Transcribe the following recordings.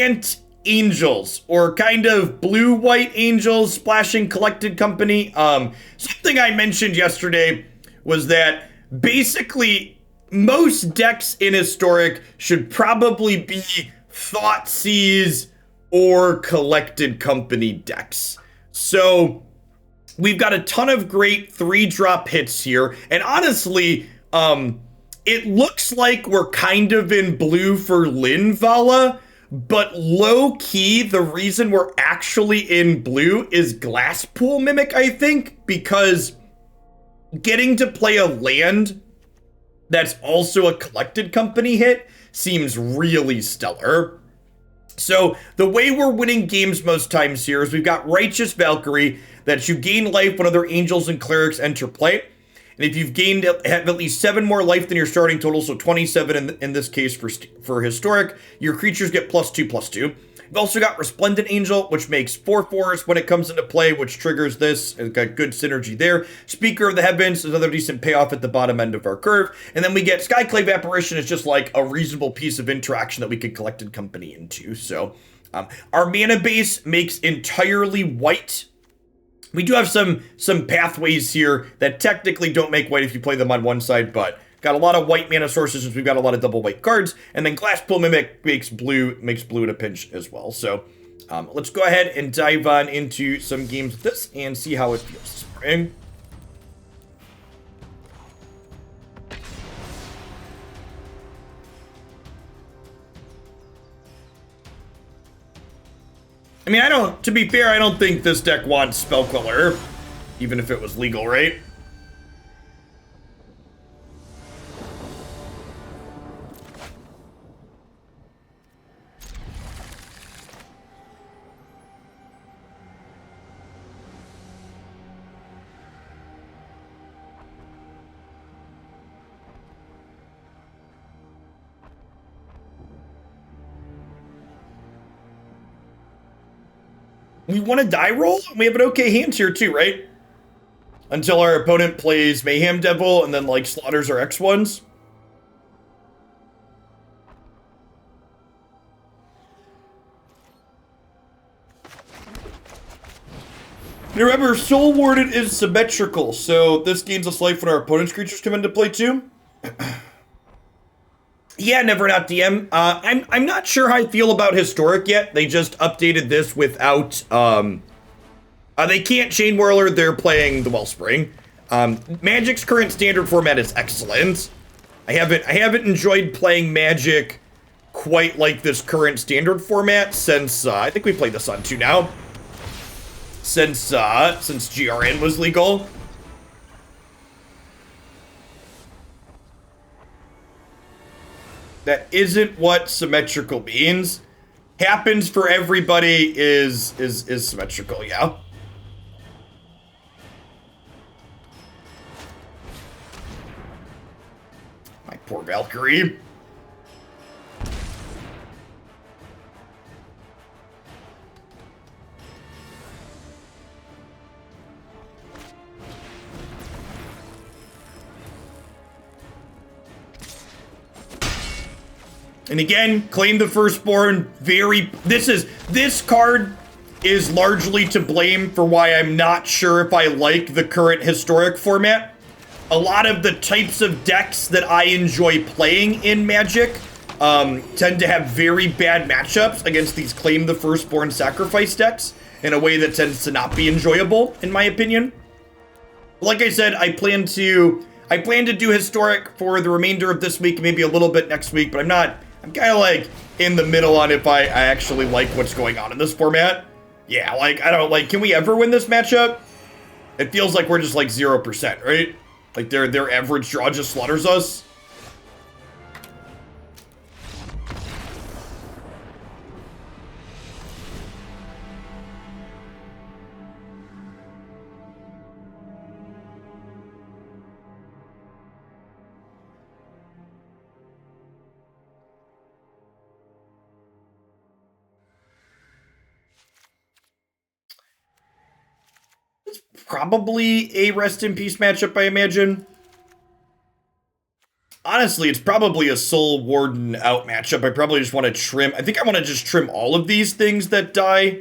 Resplendent Angels, or kind of blue-white angels splashing collected company. Something I mentioned yesterday was that basically most decks in Historic should probably be Thoughtseize or collected company decks. So we've got a ton of great 3-drop hits here, and honestly, it looks like we're kind of in blue for Linvala, but low-key, the reason we're actually in blue is Glasspool Mimic, I think, because getting to play a land that's also a collected company hit seems really stellar. So the way we're winning games most times here is we've got Righteous Valkyrie, that you gain life when other angels and clerics enter play. And if you've gained have at least 7 more life than your starting total, so 27 in this case for Historic, your creatures get +2/+2. We've also got Resplendent Angel, which makes 4/4s when it comes into play, which triggers this. It's got good synergy there. Speaker of the Heavens, another decent payoff at the bottom end of our curve. And then we get Skyclave Apparition is just like a reasonable piece of interaction that we could collected company into. So our mana base makes entirely white. We do have some pathways here that technically don't make white if you play them on one side, but got a lot of white mana sources since we've got a lot of double white cards. And then Glasspool Mimic makes blue at a pinch as well. So let's go ahead and dive on into some games with this and see how it feels this morning. I mean, to be fair, I don't think this deck wants Spellquiller, even if it was legal, right? We want a die roll? We have an okay hand here too, right? Until our opponent plays Mayhem Devil and then like slaughters our X1s. Remember, Soul Warden is symmetrical, so this gains us life when our opponent's creatures come into play too. Yeah, Never Not DM. I'm not sure how I feel about Historic yet. They just updated this without, they can't Chain Whirler, they're playing the Wellspring. Magic's current standard format is excellent. I haven't enjoyed playing Magic quite like this current standard format since, I think we played this on 2 now. Since GRN was legal. That isn't what symmetrical means. Happens for everybody is symmetrical, yeah. My poor Valkyrie. And again, Claim the Firstborn, this card is largely to blame for why I'm not sure if I like the current Historic format. A lot of the types of decks that I enjoy playing in Magic tend to have very bad matchups against these Claim the Firstborn sacrifice decks in a way that tends to not be enjoyable, in my opinion. Like I said, I plan to do Historic for the remainder of this week, maybe a little bit next week, but I'm kind of like in the middle on if I actually like what's going on in this format. Yeah, like, I don't, like, can we ever win this matchup? It feels like we're just like 0%, right? Like their average draw just slaughters us. Probably a rest in peace matchup, I imagine. honestly, it's probably a Soul Warden out matchup. I probably just want to trim. I think I want to just trim all of these things that die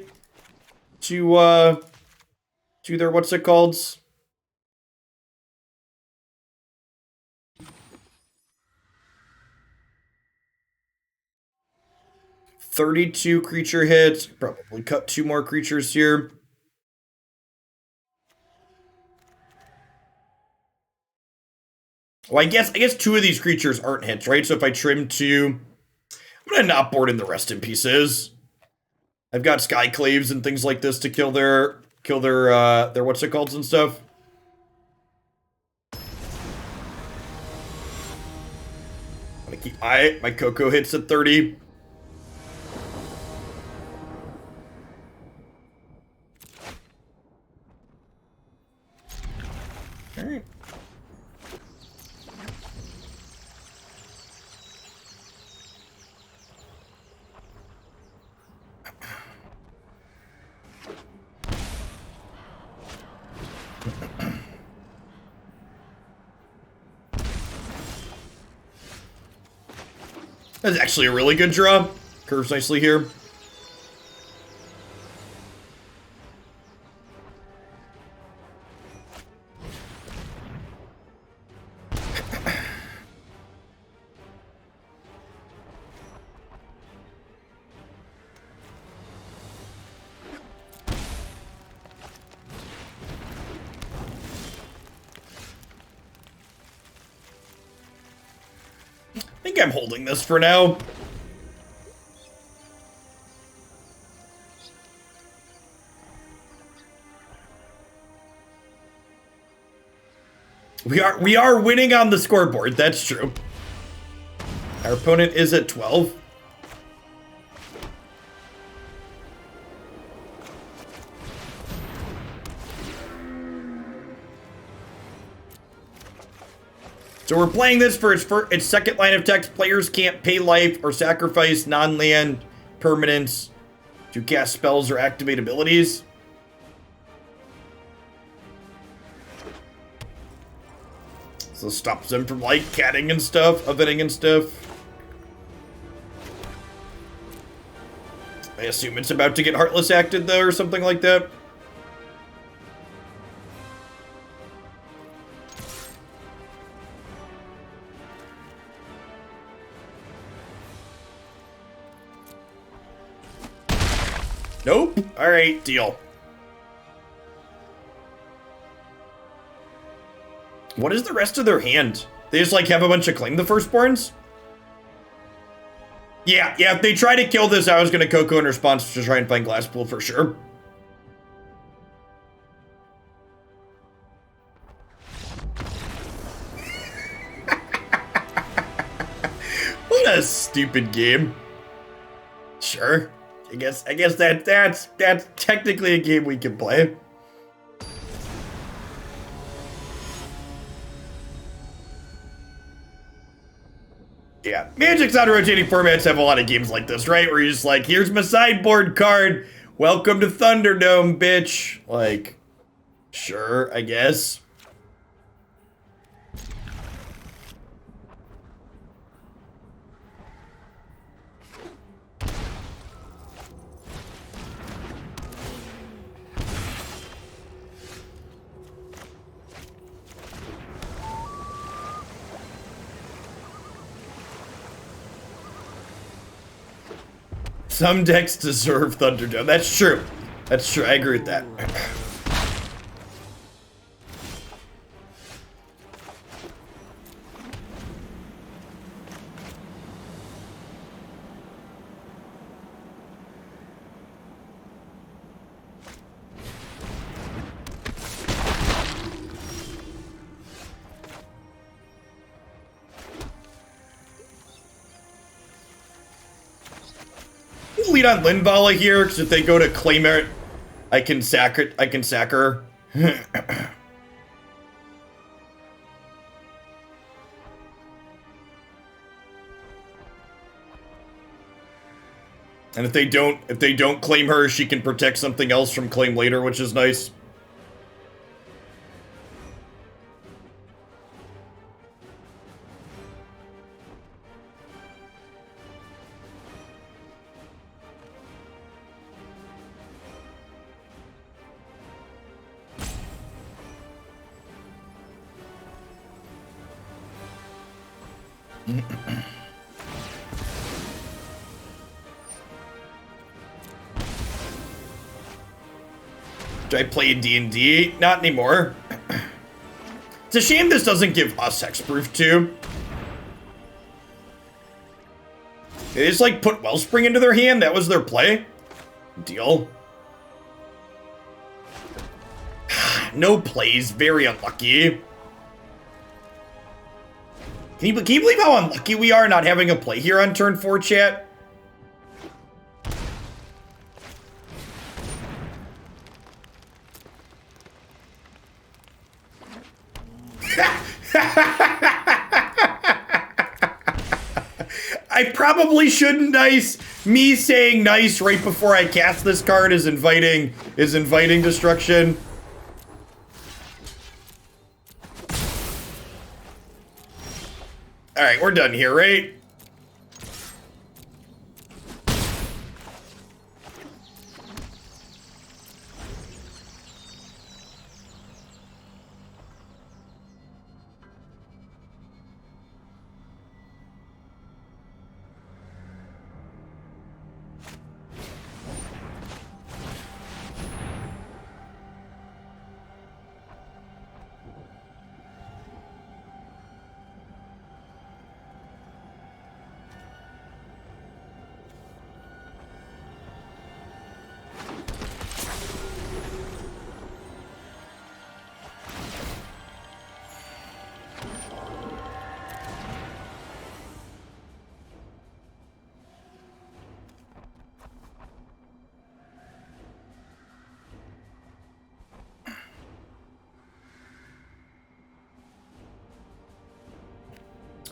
to their, what's it called? $32 creature hits. Probably cut 2 more creatures here. Well, I guess 2 of these creatures aren't hits, right? So if I trim 2, I'm gonna not board in the rest in pieces. I've got Skyclaves and things like this to kill their what's it called and stuff. I'm gonna keep my Coco hits at 30. All right. That's actually a really good draw. Curves nicely here. I think I'm holding this for now. We are winning on the scoreboard, that's true. Our opponent is at 12. So we're playing this for its second line of text. Players can't pay life or sacrifice non-land permanents to cast spells or activate abilities. So stops them from like catting and stuff, eventing and stuff. I assume it's about to get Heartless acted though, or something like that. Nope. All right, deal. What is the rest of their hand? They just like have a bunch of Claim the Firstborns? Yeah, if they try to kill this, I was going to Coco in response to try and find Glasspool for sure. What a stupid game. Sure. I guess that's technically a game we can play. Yeah, Magic's on-rotating formats have a lot of games like this, right? Where you're just like, here's my sideboard card. Welcome to Thunderdome, bitch. Like, sure, I guess. Some decks deserve Thunderdome. That's true. That's true. I agree with that. Lead on Linvala here, because if they go to claim it, I can sack it. I can sack her. And if they don't claim her, she can protect something else from claim later, which is nice. Do I play D&D? Not anymore. It's a shame this doesn't give us hexproof too. They just like put Wellspring into their hand. That was their play. Deal. No plays. Very unlucky. Can you believe how unlucky we are not having a play here on turn 4, chat? I probably shouldn't dice. Me saying nice right before I cast this card is inviting destruction. All right, we're done here, right?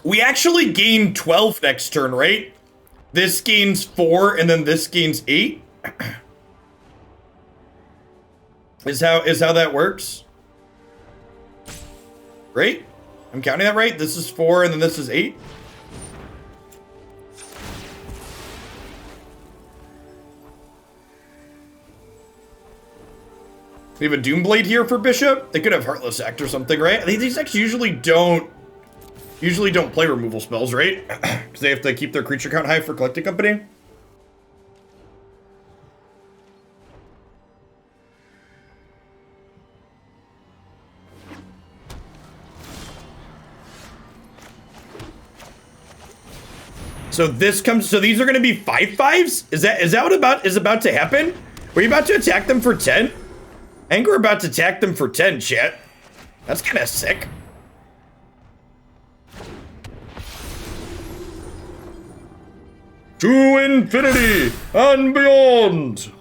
We actually gain 12 next turn, right? This gains 4, and then this gains 8. Is how that works. Right? I'm counting that right? This is 4, and then this is 8. We have a Doomblade here for Bishop. They could have Heartless Act or something, right? These decks usually don't play removal spells, right? Because they have to keep their creature count high for Collecting Company. So this comes. So these are going to be 5/5s. Is that what is about to happen? Were you about to attack them for 10? I think we're about to attack them for 10, chat. That's kind of sick. To infinity and beyond.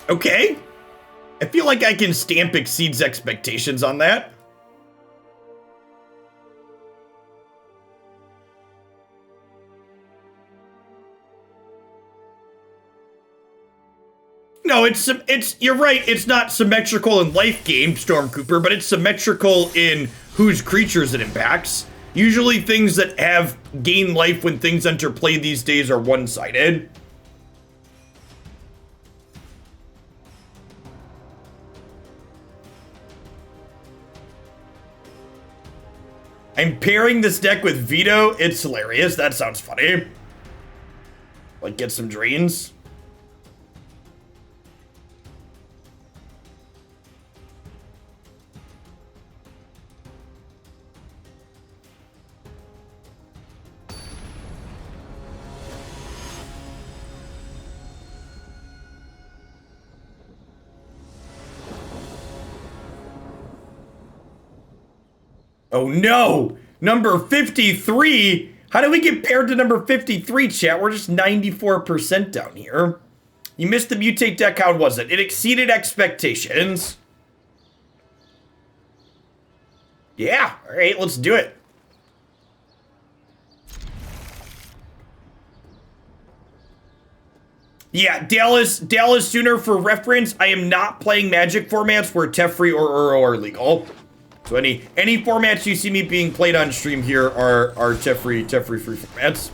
Okay. I feel like I can stamp exceeds expectations on that. No, you're right, it's not symmetrical in life game, Stormcooper, but it's symmetrical in whose creatures it impacts. Usually things that have gain life when things enter play these days are one-sided. I'm pairing this deck with Veto. It's hilarious. That sounds funny. Like, get some drains. Oh no! Number 53? How do we get paired to number 53, chat? We're just 94% down here. You missed the mutate deck. How was it? It exceeded expectations. Yeah, alright, let's do it. Yeah, Dallas Sooner, for reference, I am not playing Magic formats where Teferi or Uro are legal. So any formats you see me being played on stream here are Teferi free formats.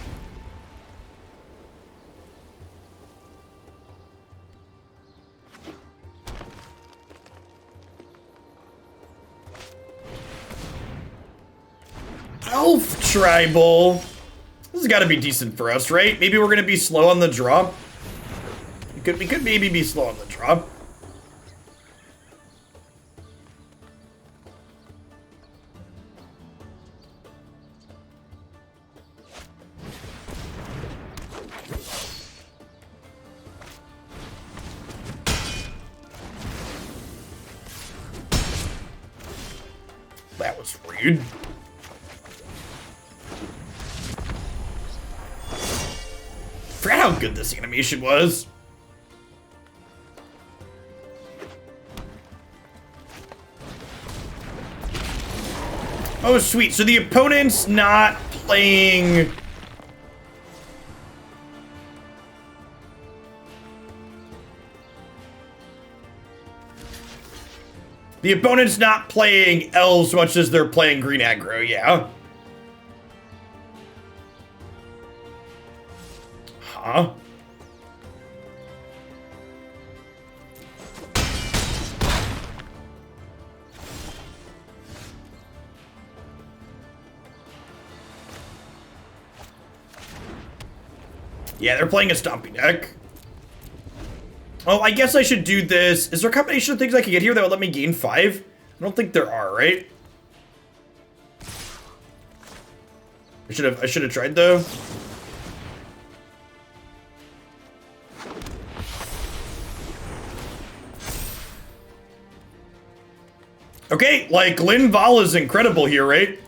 Elf Tribal. This has got to be decent for us, right? Maybe we're going to be slow on the draw. We could maybe be slow on the draw. That was rude. Forgot how good this animation was. Oh, sweet. So the opponent's not playing... The opponent's not playing elves much as they're playing green aggro, yeah. Huh? Yeah, they're playing a Stompy deck. Oh, I guess I should do this. Is there a combination of things I can get here that would let me gain 5? I don't think there are, right? I should have tried though. Okay, like Linvala is incredible here, right?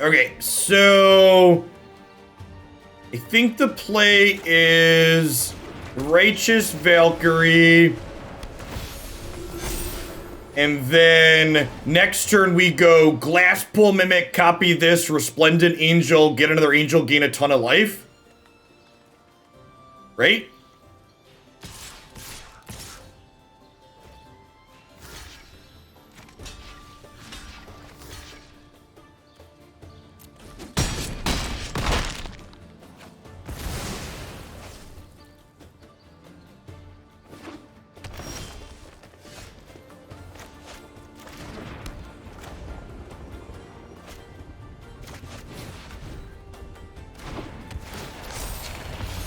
Okay, so I think the play is Righteous Valkyrie, and then next turn we go Glasspool Mimic, copy this, Resplendent Angel, get another Angel, gain a ton of life. Right?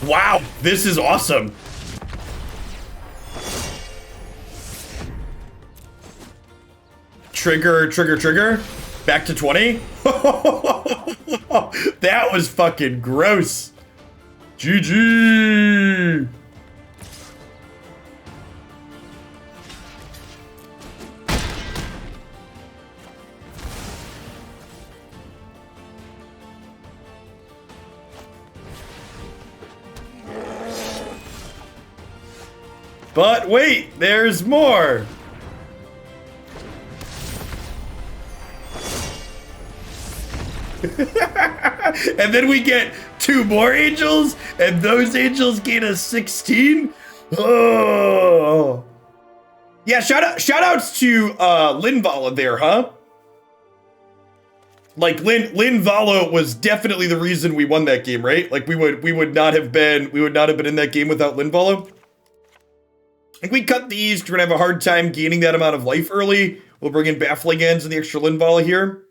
Wow, this is awesome. Trigger, trigger, trigger. Back to 20. That was fucking gross. GG. But wait, there's more. And then we get 2 more angels, and those angels gain a 16. Oh. Yeah, shout outs to Linvala there, huh? Like Linvala was definitely the reason we won that game, right? Like we would not have been in that game without Linvala. If we cut these, we're gonna have a hard time gaining that amount of life early. We'll bring in Baffling Ends and the extra Linvala here.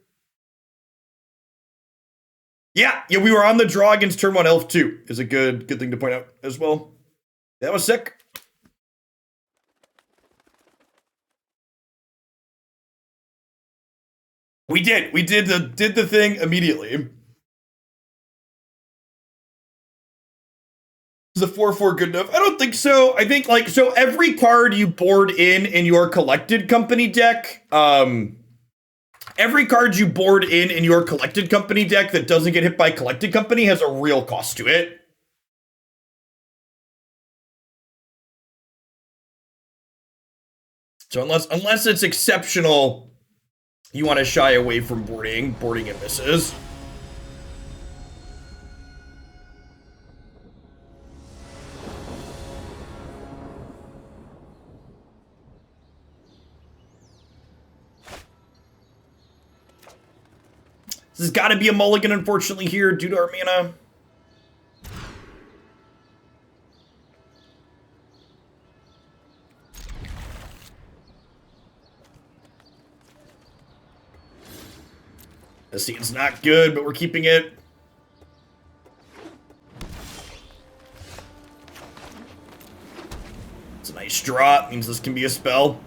Yeah, we were on the draw against turn 1 elf too. Is a good thing to point out as well. That was sick. We did the thing immediately. Is a 4/4 good enough? I don't think so. I think like so every card you board in your collected company deck, every card you board in your collected company deck that doesn't get hit by collected company has a real cost to it. So unless it's exceptional, you want to shy away from boarding and misses. This has got to be a mulligan, unfortunately, here due to our mana. This scene's not good, but we're keeping it. It's a nice draw. It means this can be a spell.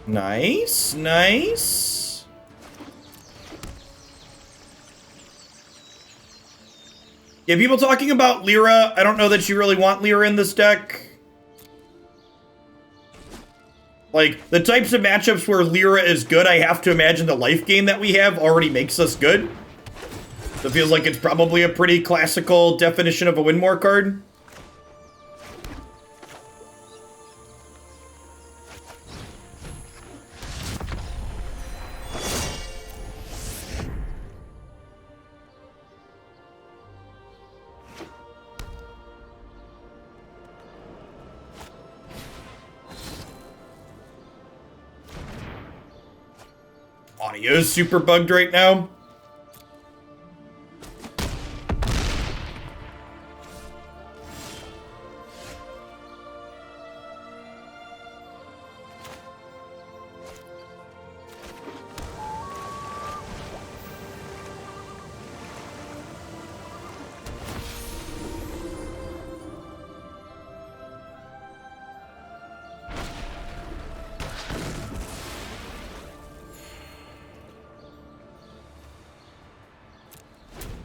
Nice, nice. Yeah, people talking about Lyra. I don't know that you really want Lyra in this deck. Like, the types of matchups where Lyra is good, I have to imagine the life gain that we have already makes us good. So it feels like it's probably a pretty classical definition of a win more card. Audio is super bugged right now.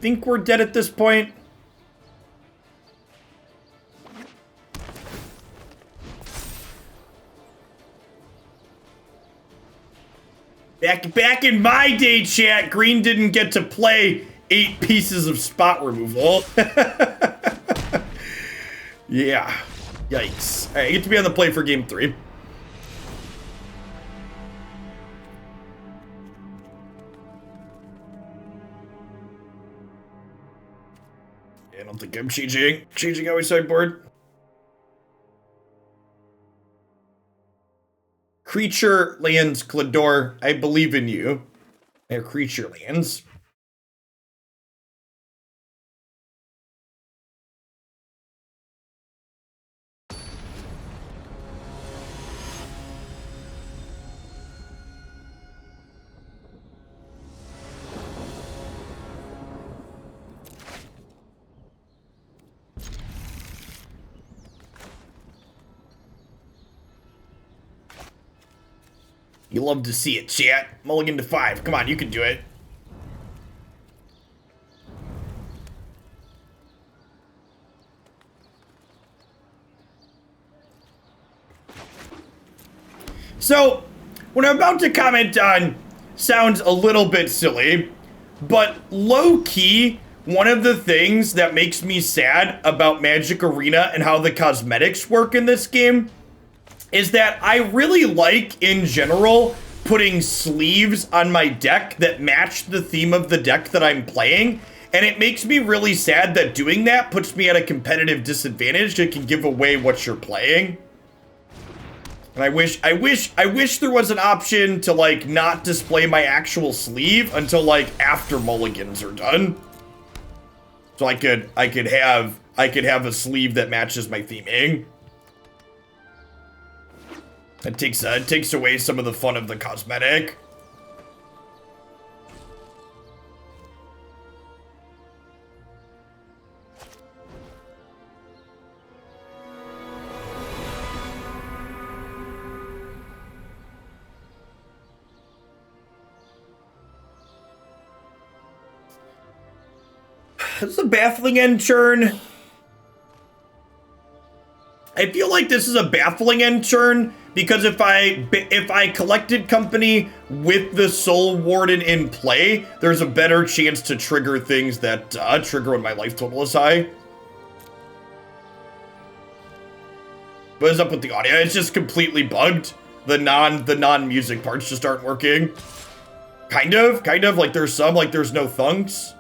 Think we're dead at this point. Back in my day, chat, green didn't get to play 8 pieces of spot removal. Yeah. Yikes. All right, I get to be on the play for game 3. I don't think I'm changing how we sideboard. Creature lands, Clador. I believe in you. They're creature lands. You love to see it, chat. Mulligan to 5. Come on, you can do it. So, what I'm about to comment on sounds a little bit silly, but low-key, one of the things that makes me sad about Magic Arena and how the cosmetics work in this game is that I really like, in general, putting sleeves on my deck that match the theme of the deck that I'm playing, and it makes me really sad that doing that puts me at a competitive disadvantage. It can give away what you're playing. And I wish there was an option to, like, not display my actual sleeve until, like, after mulligans are done. So I could have a sleeve that matches my theming. It takes away some of the fun of the cosmetic. This is a Baffling End turn. I feel like this is a Baffling End turn because if I collected company with the Soul Warden in play, there's a better chance to trigger things that trigger when my life total is high. What is up with the audio? It's just completely bugged. The non-music parts just aren't working. Kind of like there's some, like there's no thunks.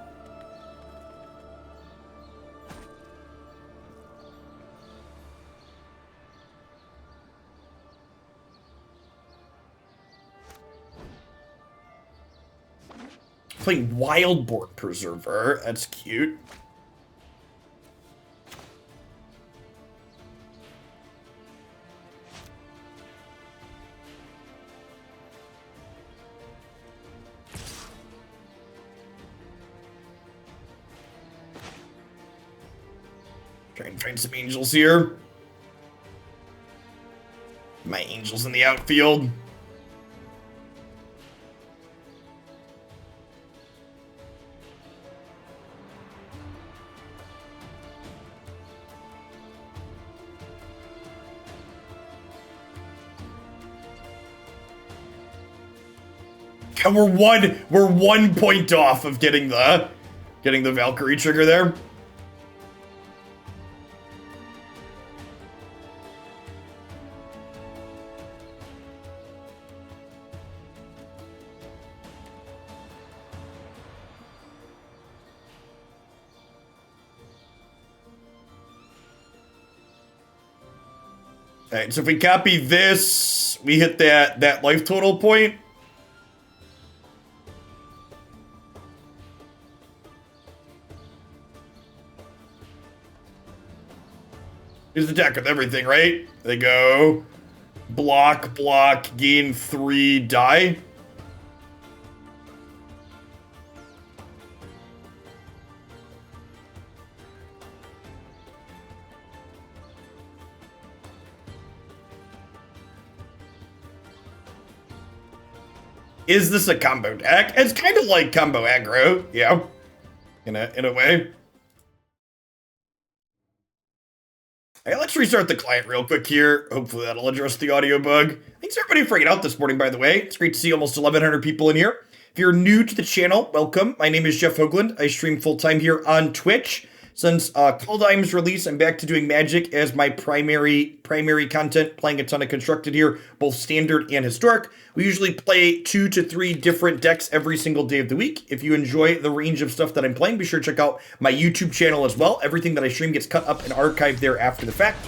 playing Wildborn Preserver. That's cute. Try and find some angels here. My angels in the outfield. And we're one point off of getting the Valkyrie trigger there. All right, so if we copy this, we hit that life total point. Here's the attack with everything, right? They go block, gain 3 die. Is this a combo deck? It's kind of like combo aggro, yeah, in a way. Hey, let's restart the client real quick here. Hopefully that'll address the audio bug. Thanks everybody for hanging out this morning, by the way. It's great to see almost 1,100 people in here. If you're new to the channel, welcome. My name is Jeff Hoagland. I stream full-time here on Twitch. Since Kaldheim's release, I'm back to doing Magic as my primary content, playing a ton of Constructed here, both Standard and Historic. We usually play 2 to 3 different decks every single day of the week. If you enjoy the range of stuff that I'm playing, be sure to check out my YouTube channel as well. Everything that I stream gets cut up and archived there after the fact.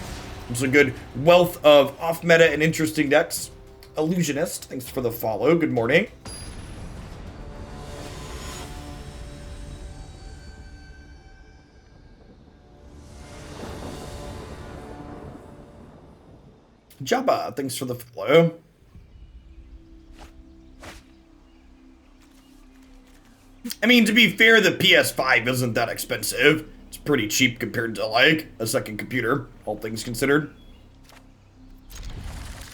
It's a good wealth of off-meta and interesting decks. Illusionist, thanks for the follow. Good morning. Jabba, thanks for the follow. I mean, to be fair, the PS5 isn't that expensive. It's pretty cheap compared to, like, a second computer, all things considered.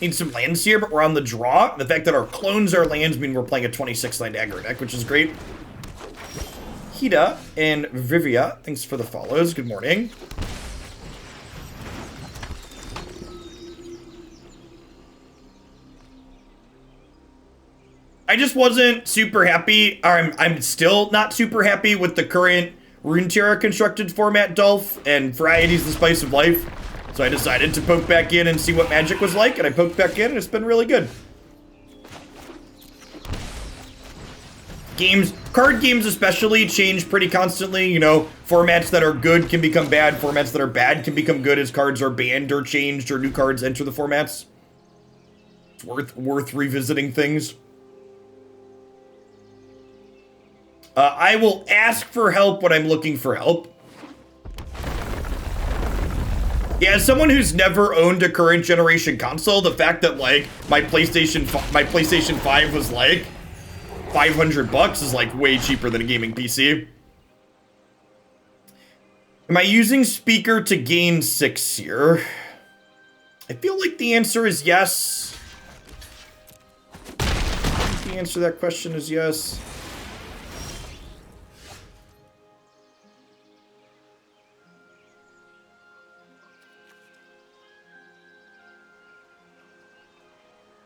Need some lands here, but we're on the draw. The fact that our clones are lands mean we're playing a 26-land aggro deck, which is great. Hida and Vivia, thanks for the follows. Good morning. I just wasn't super happy, or I'm still not super happy with the current Runeterra constructed format, Dolph, and Variety's the spice of life. So I decided to poke back in and see what Magic was like, and I poked back in, and it's been really good. Card games especially, change pretty constantly. You know, formats that are good can become bad, formats that are bad can become good as cards are banned or changed or new cards enter the formats. It's worth revisiting things. I will ask for help when I'm looking for help. Yeah, as someone who's never owned a current generation console, the fact that like my PlayStation 5 was like $500 is like way cheaper than a gaming PC. Am I using speaker to gain 6 here? I feel like the answer is yes. The answer to that question is yes.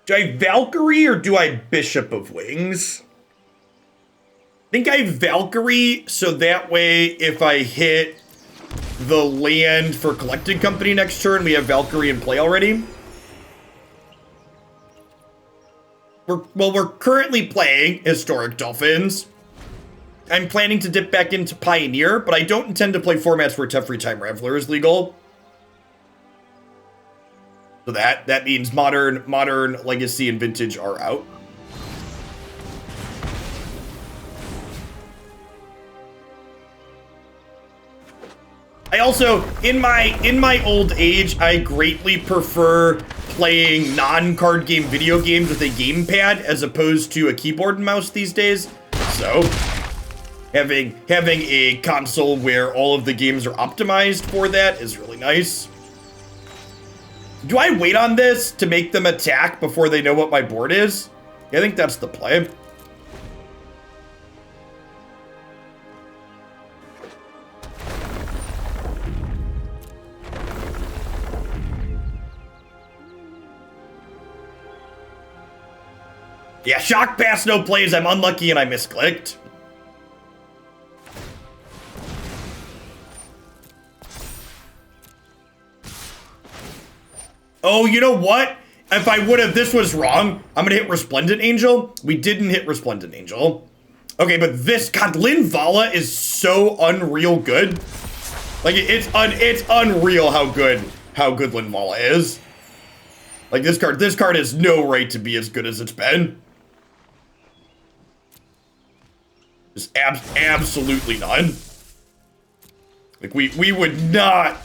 Do I Valkyrie or do I Bishop of Wings? I think I Valkyrie, so that way if I hit the land for Collected Company next turn, we have Valkyrie in play already. We're currently playing Historic Dolphins. I'm planning to dip back into Pioneer, but I don't intend to play formats where Teferi Time Raveler is legal. So that means modern, Legacy, and Vintage are out. I also, in my old age, I greatly prefer playing non-card game video games with a gamepad as opposed to a keyboard and mouse these days. So, having a console where all of the games are optimized for that is really nice. Do I wait on this to make them attack before they know what my board is? Yeah, I think that's the play. Yeah, shock pass, no plays. I'm unlucky and I misclicked. Oh, you know what? If I would have, this was wrong. I'm gonna hit Resplendent Angel. We didn't hit Resplendent Angel. Okay, but this, God, Linvala is so unreal good. Like, it's unreal how good Linvala is. Like, this card has no right to be as good as it's been. Just absolutely none. Like, we would not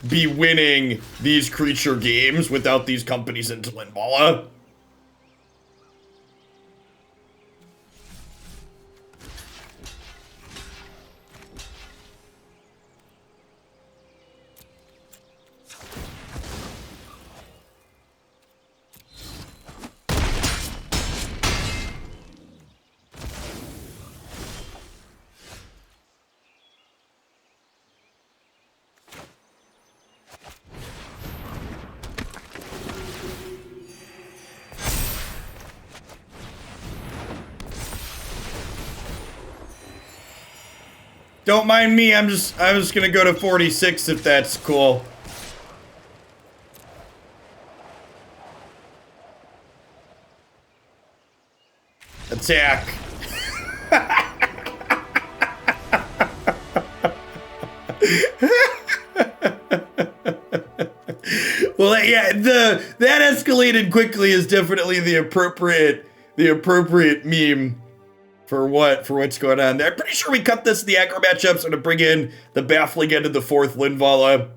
be winning these creature games without these companies into Linvala. Don't mind me, I'm just gonna go to 46 if that's cool. Attack. Well, yeah, that escalated quickly is definitely the appropriate meme for what's going on there. I'm pretty sure we cut this in the aggro matchups to bring in the Baffling End of the 4th Linvala.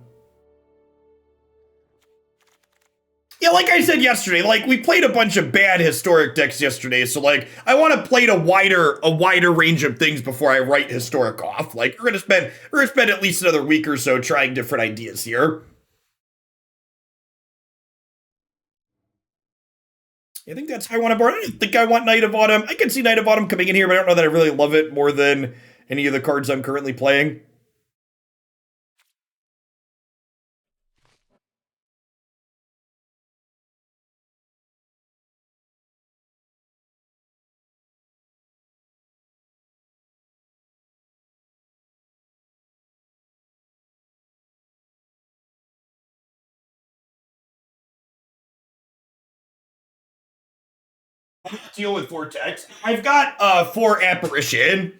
Yeah, like I said yesterday, like, we played a bunch of bad historic decks yesterday, so, like, I want to play a wider range of things before I write historic off. Like, we're gonna spend at least another week or so trying different ideas here. I think that's how I want to board. I don't think I want Knight of Autumn. I can see Knight of Autumn coming in here, but I don't know that I really love it more than any of the cards I'm currently playing. Deal with Vortex. I've got 4 Apparition.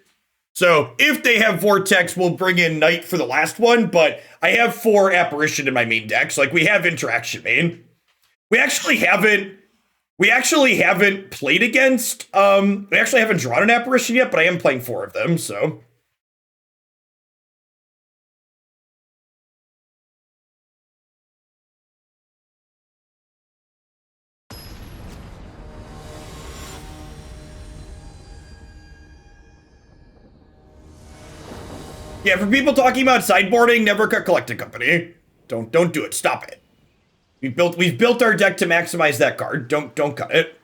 So if they have Vortex, we'll bring in Knight for the last one, but I have 4 Apparition in my main deck, so like we have interaction main. We actually haven't played against we actually haven't drawn an Apparition yet, but I am playing 4 of them, so. Yeah, for people talking about sideboarding, never cut Collected Company. Don't do it. Stop it. We've built our deck to maximize that card. Don't cut it.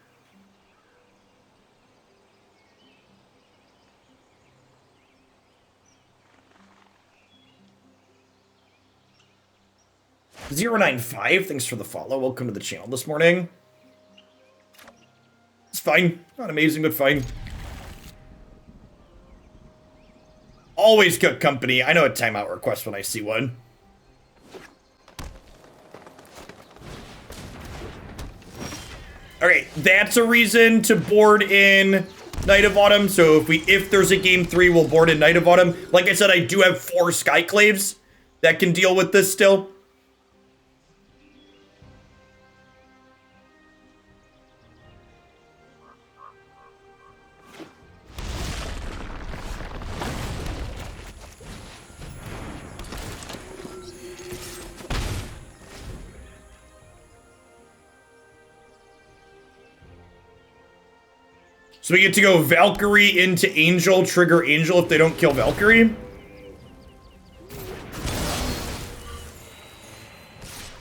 .095, thanks for the follow. Welcome to the channel this morning. It's fine. Not amazing, but fine. Always cut company. I know a timeout request when I see one. Okay, that's a reason to board in Knight of Autumn. So if there's a game 3, we'll board in Knight of Autumn. Like I said, I do have 4 Skyclaves that can deal with this still. So we get to go Valkyrie into Angel, trigger Angel if they don't kill Valkyrie.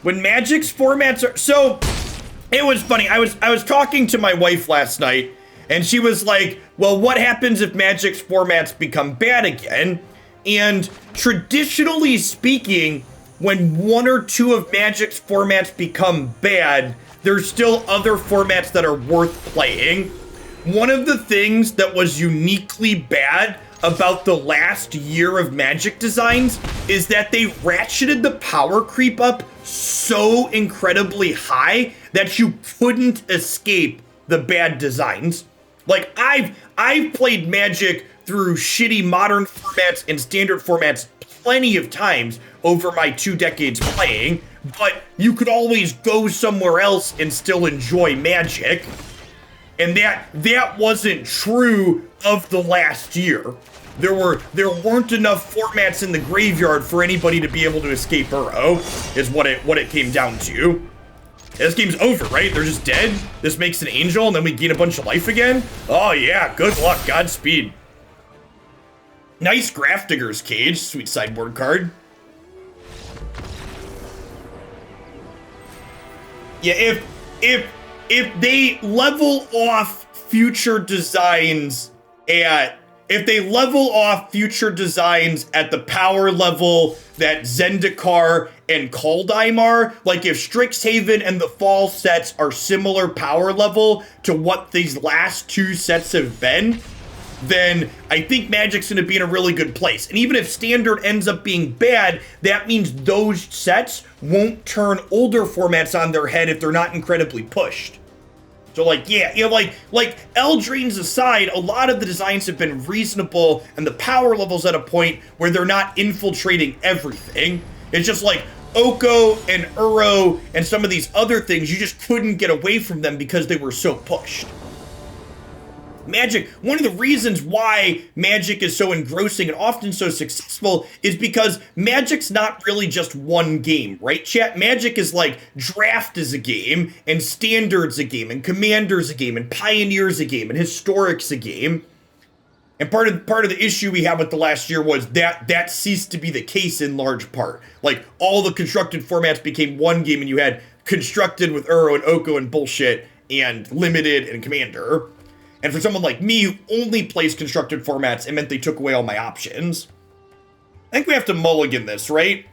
When Magic's formats are... So, it was funny. I was talking to my wife last night, and she was like, well, what happens if Magic's formats become bad again? And traditionally speaking, when one or two of Magic's formats become bad, there's still other formats that are worth playing. One of the things that was uniquely bad about the last year of Magic designs is that they ratcheted the power creep up so incredibly high that you couldn't escape the bad designs. Like, I've played Magic through shitty modern formats and standard formats plenty of times over my 2 decades playing, but you could always go somewhere else and still enjoy Magic. And that wasn't true of the last year. There weren't enough formats in the graveyard for anybody to be able to escape Uro, is what it came down to. This game's over, right? They're just dead. This makes an Angel, and then we gain a bunch of life again. Oh yeah, good luck, Godspeed. Nice Grafdigger's Cage, sweet sideboard card. Yeah, if they level off future designs at the power level that Zendikar and Kaldheim are, like if Strixhaven and the Fall sets are similar power level to what these last 2 sets have been, then I think Magic's going to be in a really good place. And even if Standard ends up being bad, that means those sets won't turn older formats on their head if they're not incredibly pushed. So like, yeah, you know, like Eldraine's aside, a lot of the designs have been reasonable and the power level's at a point where they're not infiltrating everything. It's just like Oko and Uro and some of these other things, you just couldn't get away from them because they were so pushed. Magic, one of the reasons why Magic is so engrossing and often so successful is because Magic's not really just one game, right, chat? Magic is like Draft is a game, and Standard's a game, and Commander's a game, and Pioneer's a game, and Historic's a game. And part of the issue we had with the last year was that ceased to be the case in large part. Like, all the constructed formats became one game, and you had constructed with Uro and Oko and bullshit, and limited and Commander. And for someone like me who only plays constructed formats, it meant they took away all my options. I think we have to mulligan this, right?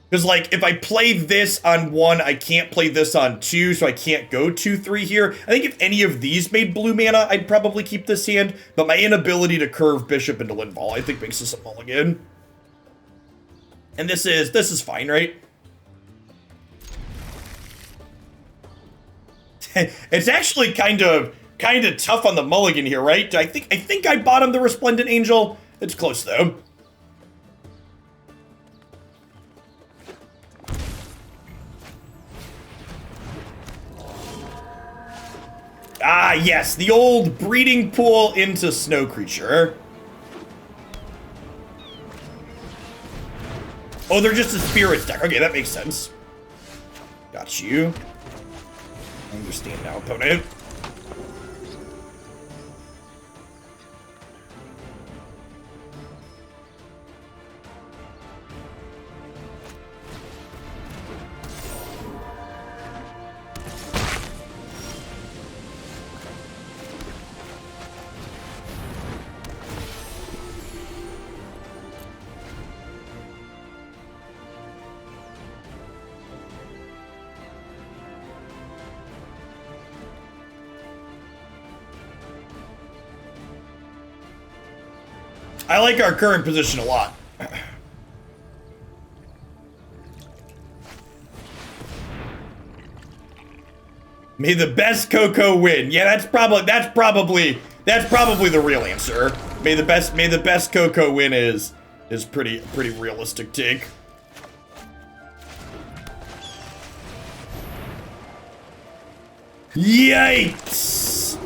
Because, like, if I play this on 1, I can't play this on 2, so I can't go 2-3 here. I think if any of these made blue mana, I'd probably keep this hand. But my inability to curve Bishop into Linvala, I think, makes this a mulligan. And this is fine, right? It's actually kind of tough on the mulligan here, right? I think I bottomed the Resplendent Angel. It's close, though. Ah, yes, the old breeding pool into Snow Creature. Oh, they're just a Spirits deck. Okay, that makes sense. Got you. I understand now, opponent. I like our current position a lot. May the best Coco win. Yeah, that's probably the real answer. May the best Coco win is pretty realistic take. Yikes!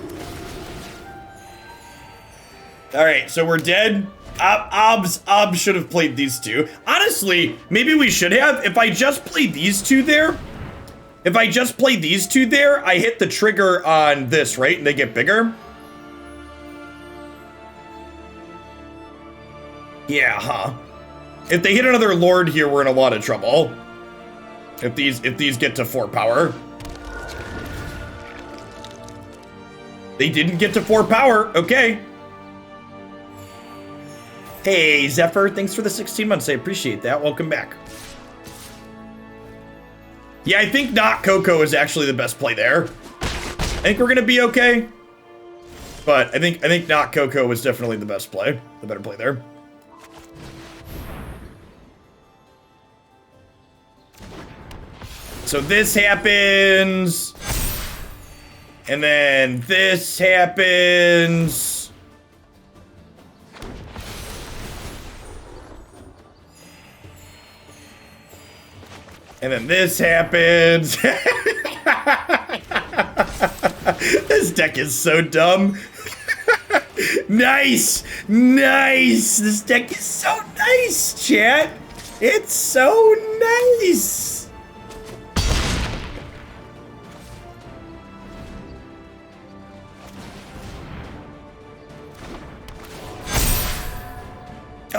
Alright, so we're dead. Obs should have played these two. Honestly, maybe we should have. If I just played these two there, if I just play these two there, I hit the trigger on this, right? And they get bigger. Yeah, huh? If they hit another Lord here, we're in a lot of trouble. If these get to 4 power. They didn't get to 4 power. Okay. Hey, Zephyr, thanks for the 16 months. I appreciate that. Welcome back. Yeah, I think not Coco is actually the best play there. I think we're gonna be okay. But I think not Coco was definitely the best play. The better play there. So this happens. And then this happens. And then this happens. This deck is so dumb. Nice. Nice. This deck is so nice, chat. It's so nice.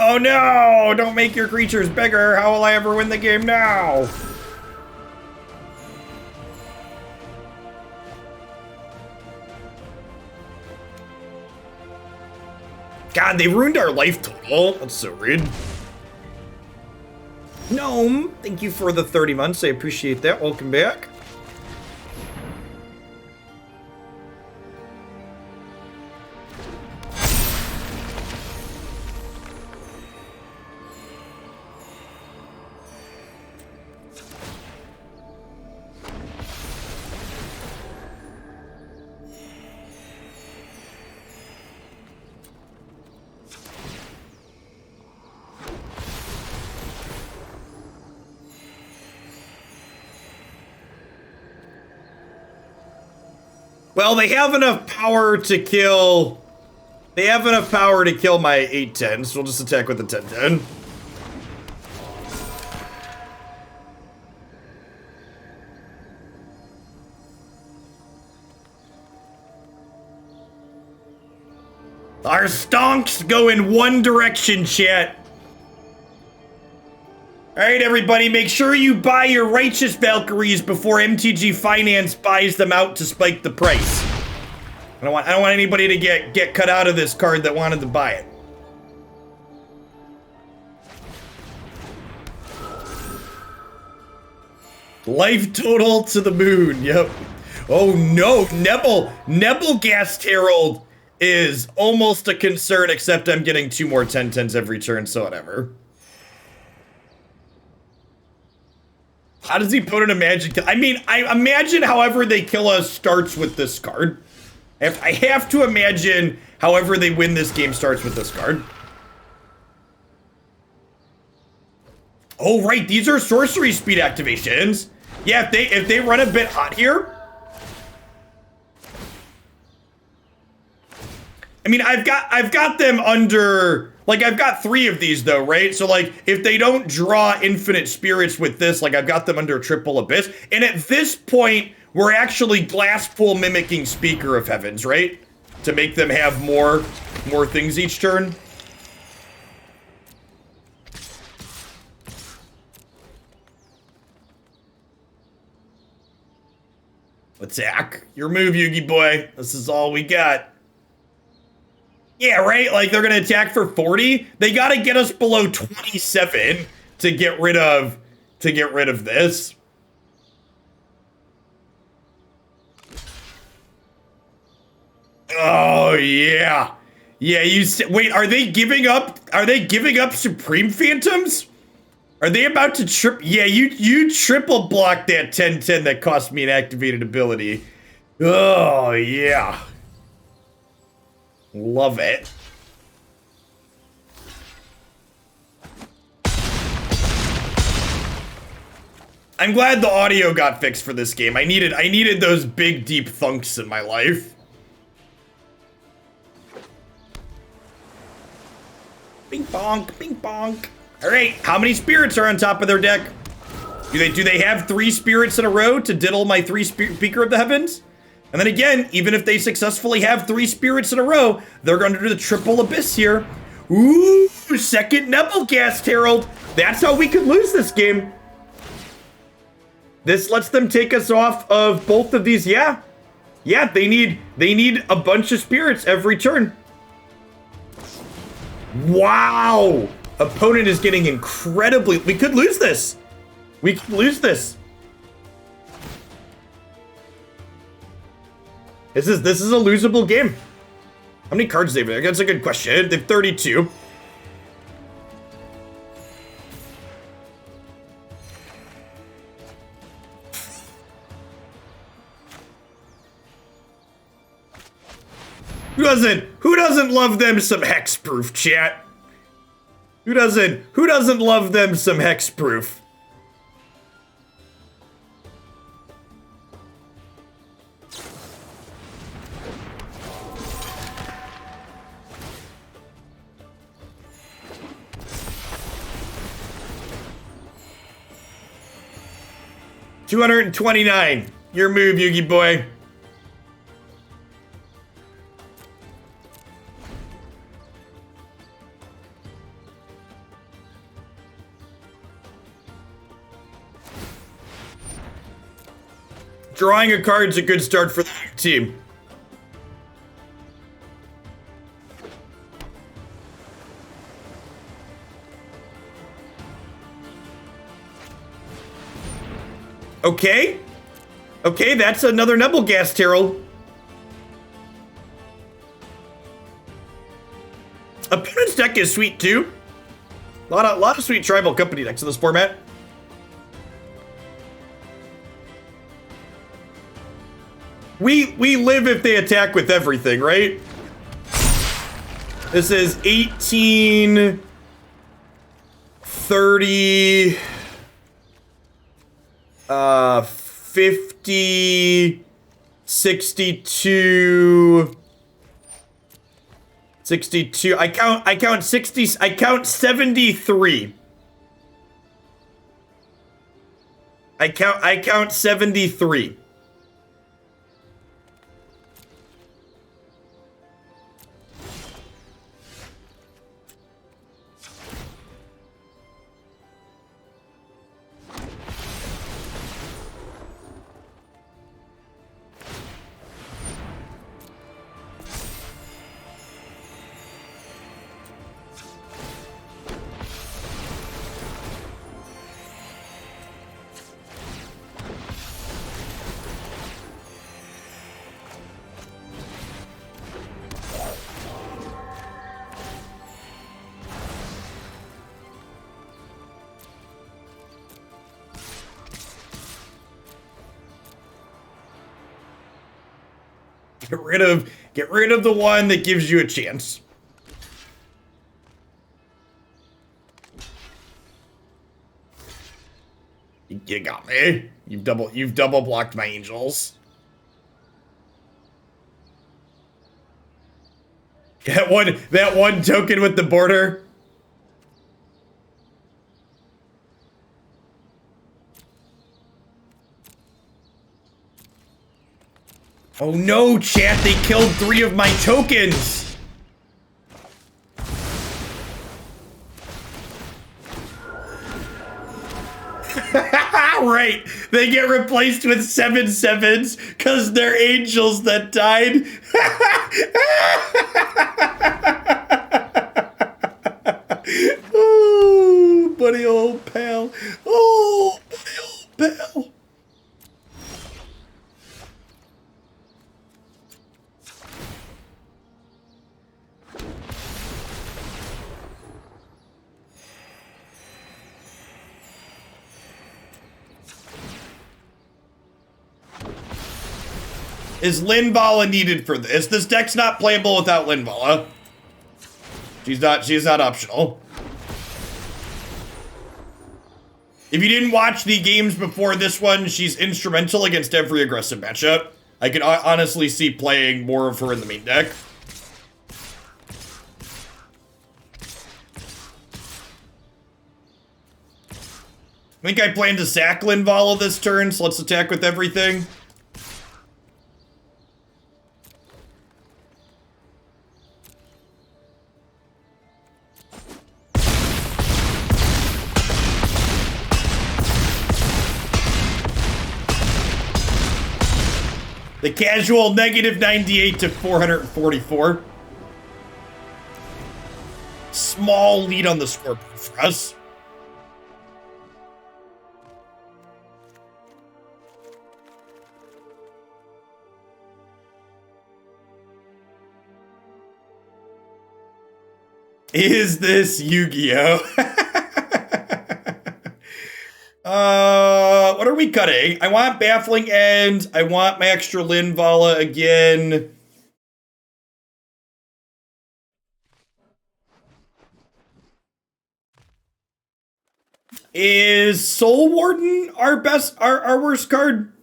Oh no! Don't make your creatures bigger! How will I ever win the game now? God, they ruined our life total. That's so rude. Gnome, thank you for the 30 months. I appreciate that. Welcome back. Well, they have enough power to kill... They have enough power to kill my 8-10, so we'll just attack with the 10-10. Our stonks go in one direction, chat. Alright, everybody, make sure you buy your Righteous Valkyries before MTG Finance buys them out to spike the price. I don't want anybody to get cut out of this card that wanted to buy it. Life total to the moon, yep. Oh no, Nebelgast Herald is almost a concern, except I'm getting 2 more 10-10s every turn, so whatever. How does he put in a magic kill? I mean, I imagine however they kill us starts with this card. I have to imagine however they win this game starts with this card. Oh, right, these are sorcery speed activations. Yeah, if they run a bit hot here. I mean, I've got them under, like, I've got 3 of these though, right? So like, if they don't draw infinite spirits with this, like I've got them under triple abyss. And at this point, we're actually Glasspool mimicking Speaker of Heavens, right? To make them have more things each turn. Attack. Your move, Yugi boy. This is all we got. Yeah, right? Like, they're gonna attack for 40? They gotta get us below 27 to get rid of this. Oh, yeah. Yeah, wait, are they giving up Supreme Phantoms? Are they about to yeah, you triple block that 10-10 that cost me an activated ability. Oh, yeah. Love it. I'm glad the audio got fixed for this game. I needed those big deep thunks in my life. Bing bonk, bing bonk. All right, how many spirits are on top of their deck? Do they have 3 spirits in a row to diddle my 3 Speaker of the Heavens? And then again, even if they successfully have 3 spirits in a row, they're going to do the triple abyss here. Ooh, second Nebelgast Herald. That's how we could lose this game. This lets them take us off of both of these. Yeah, they need a bunch of spirits every turn. Wow. Opponent is getting incredibly... We could lose this. We could lose this. This is a losable game. How many cards do they have? That's a good question. They have 32. Who doesn't love them some hexproof, chat? Who doesn't love them some hexproof? $229. Your move, Yugi boy. Drawing a card's a good start for the team. Okay, that's another Nebelgast Herald. Opponent's deck is sweet too. A lot of sweet tribal company decks in this format. We live if they attack with everything, right? This is 18, 30, 50, 62, 62. I count 60. I count 73. I count 73. Get rid of the one that gives you a chance. You got me. You've double blocked my angels. That one token with the border. Oh no, chat, they killed 3 of my tokens! Right, they get replaced with 7/7s because they're angels that died. Oh, buddy old pal. Oh, buddy old pal. Is Linvala needed for this? This deck's not playable without Linvala. She's not optional. If you didn't watch the games before this one, she's instrumental against every aggressive matchup. I could honestly see playing more of her in the main deck. I think I plan to sack Linvala this turn, so let's attack with everything. The casual -98 to 444. Small lead on the scoreboard for us. Is this Yu-Gi-Oh? What are we cutting? I want Baffling End. I want my extra Linvala again. Is Soul Warden our worst card?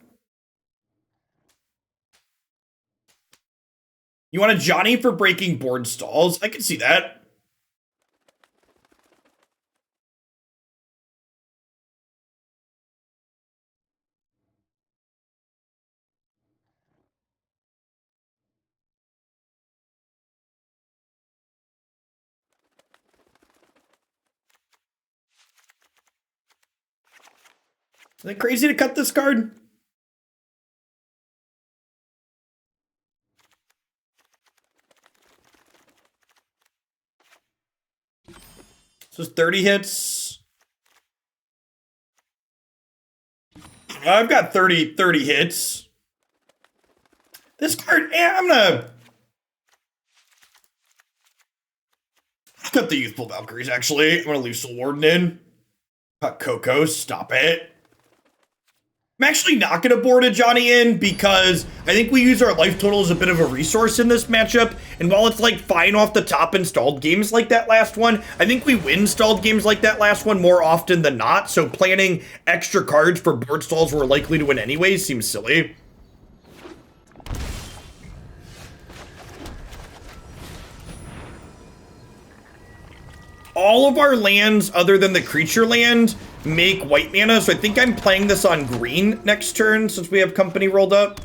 You want a Johnny for breaking board stalls? I can see that. Is it crazy to cut this card? So it's 30 hits. I've got 30 hits. This card, I'm gonna cut the Youthful Valkyries, actually. I'm gonna leave Soul Warden in. Cut Coco, stop it. I'm actually not going to board a Johnny in because I think we use our life total as a bit of a resource in this matchup. And while it's like fine off the top in stalled games like that last one, I think we win stalled games like that last one more often than not. So planning extra cards for board stalls we're likely to win anyways seems silly. All of our lands other than the creature land make white mana, so I think I'm playing this on green next turn since we have company rolled up.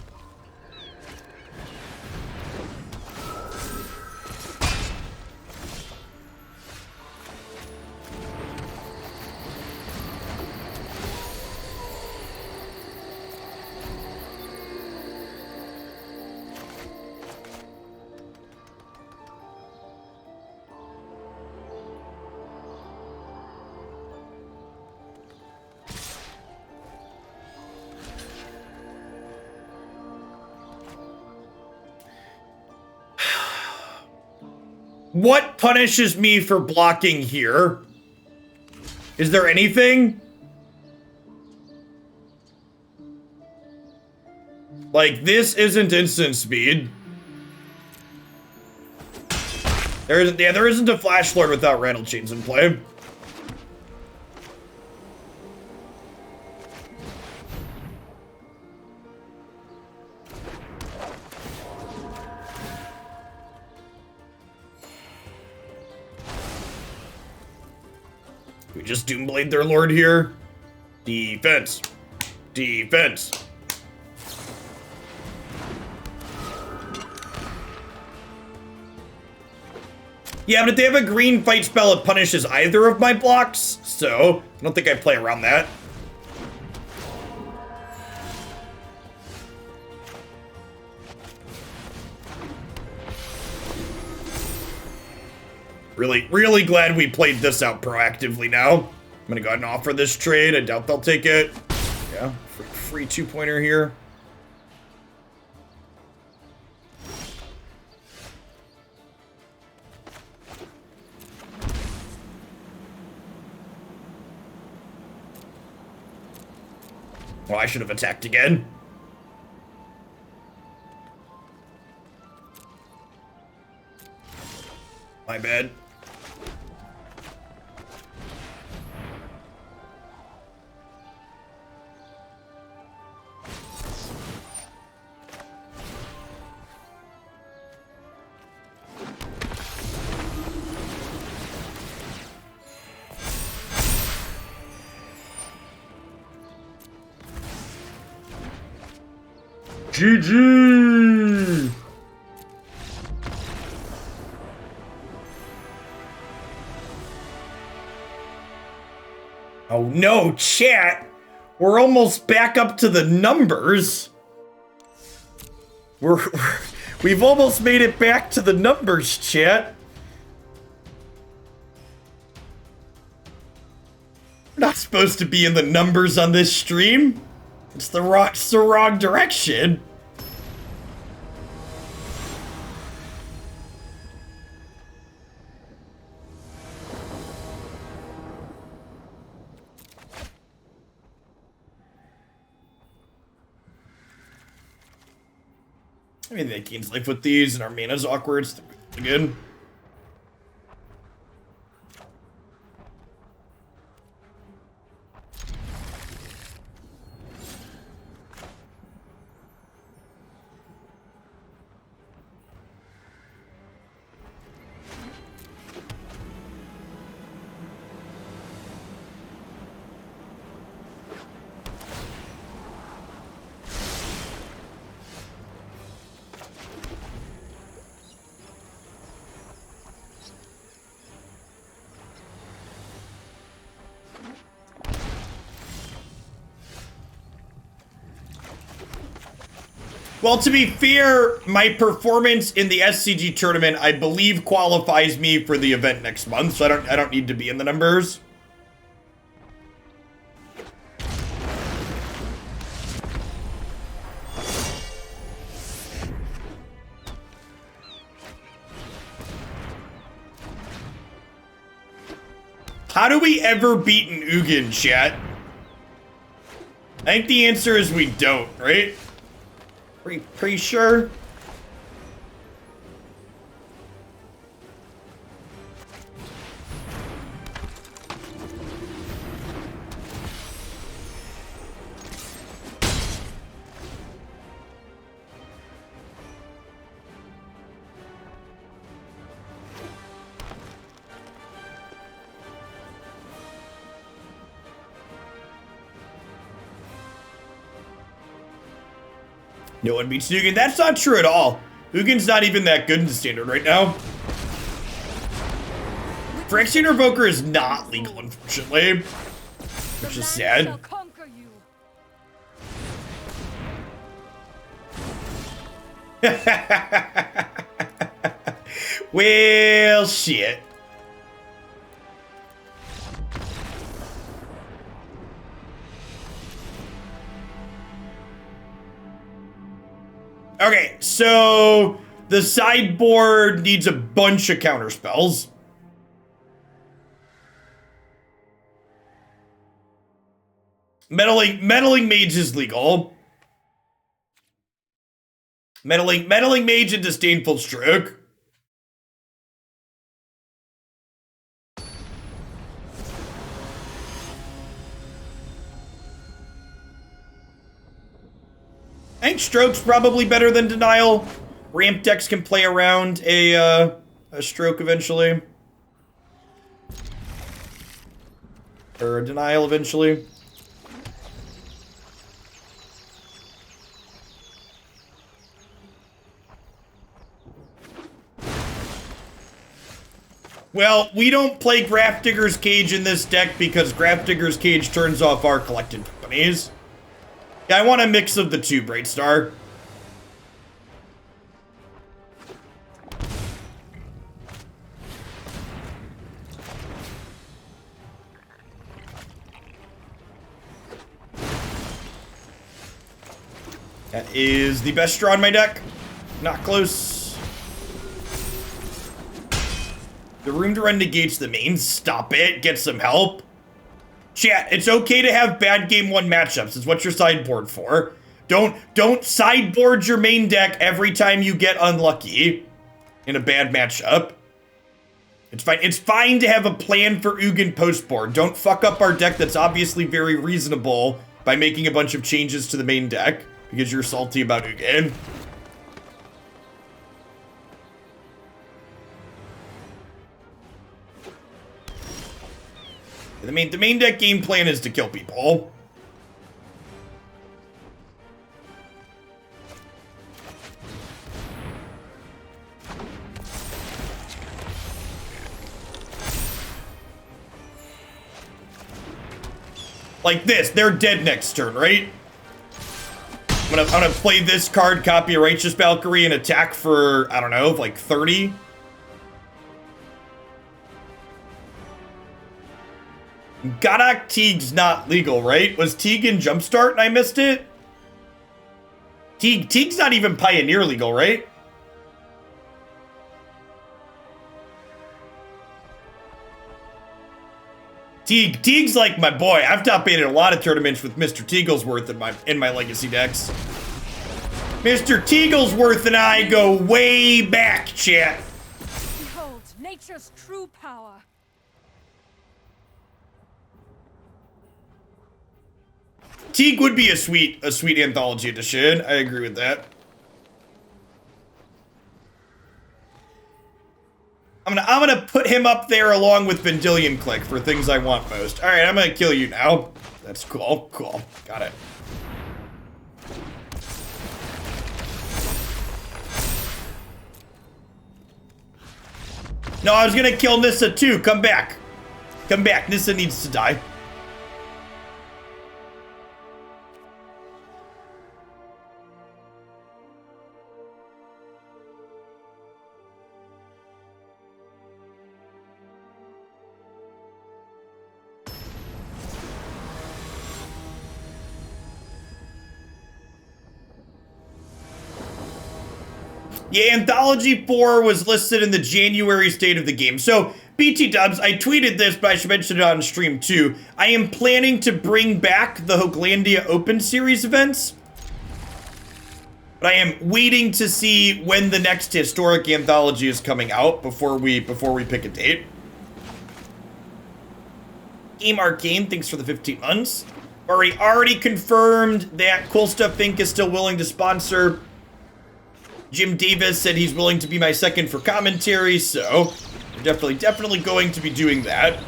What punishes me for blocking here? Is there anything? Like, this isn't instant speed. There isn't a Flash Lord without Rattle Chains in play. We just Doomblade their Lord here. Defense. Defense. Yeah, but if they have a green fight spell, it punishes either of my blocks, so I don't think I play around that. Really glad we played this out proactively now. I'm gonna go ahead and offer this trade. I doubt they'll take it. Yeah, free two-pointer here. Well, I should have attacked again. My bad. GG! Oh no, chat! We're almost back up to the numbers. We've almost made it back to the numbers, chat. We're not supposed to be in the numbers on this stream. It's the wrong direction. I mean, they gains life with these, and our mana's awkward. It's good. Well, to be fair, my performance in the SCG tournament, I believe, qualifies me for the event next month, so I don't need to be in the numbers. How do we ever beat an Ugin, chat? I think the answer is we don't, right? Pretty sure. No one beats Ugin. That's not true at all. Ugin's not even that good in Standard right now. Phyrexian Revoker is not legal, unfortunately. Which is sad. Well, shit. Okay, so the sideboard needs a bunch of counter spells. Meddling Mage is legal. Meddling Mage and Disdainful Stroke. I think Stroke's probably better than Denial. Ramp decks can play around a Stroke eventually. Or a Denial eventually. Well, we don't play Grafdigger's Cage in this deck because Grafdigger's Cage turns off our collected companies. Yeah, I want a mix of the two, Brightstar. That is the best draw in my deck. Not close. The room to run negates the main. Stop it. Get some help. Chat, it's okay to have bad game one matchups. It's what you're sideboard for. Don't sideboard your main deck every time you get unlucky in a bad matchup. It's fine. It's fine to have a plan for Ugin postboard. Don't fuck up our deck that's obviously very reasonable by making a bunch of changes to the main deck because you're salty about Ugin. The main deck game plan is to kill people. Like this. They're dead next turn, right? I'm gonna play this card, copy a Righteous Valkyrie, and attack for, I don't know, like 30. Godok Teague's not legal, right? Was Teague in Jumpstart and I missed it? Teague's not even Pioneer legal, right? Teague's like my boy. I've top eighted a lot of tournaments with Mr. Teaglesworth in my legacy decks. Mr. Teaglesworth and I go way back, chat. Behold, nature's true power. Teague would be a sweet anthology edition. I agree with that. I'm gonna put him up there along with Vendilion Click for things I want most. All right, I'm gonna kill you now. That's cool. Cool. Got it. No, I was gonna kill Nissa too. Come back. Come back. Nissa needs to die. Yeah, Anthology 4 was listed in the January state of the game. So, BT Dubs, I tweeted this, but I should mention it on stream too. I am planning to bring back the Hoaglandia Open Series events. But I am waiting to see when the next historic anthology is coming out before we pick a date. Game Arcane, thanks for the 15 months. Already confirmed that Cool Stuff Inc. is still willing to sponsor. Jim Davis said he's willing to be my second for commentary, so we're definitely going to be doing that.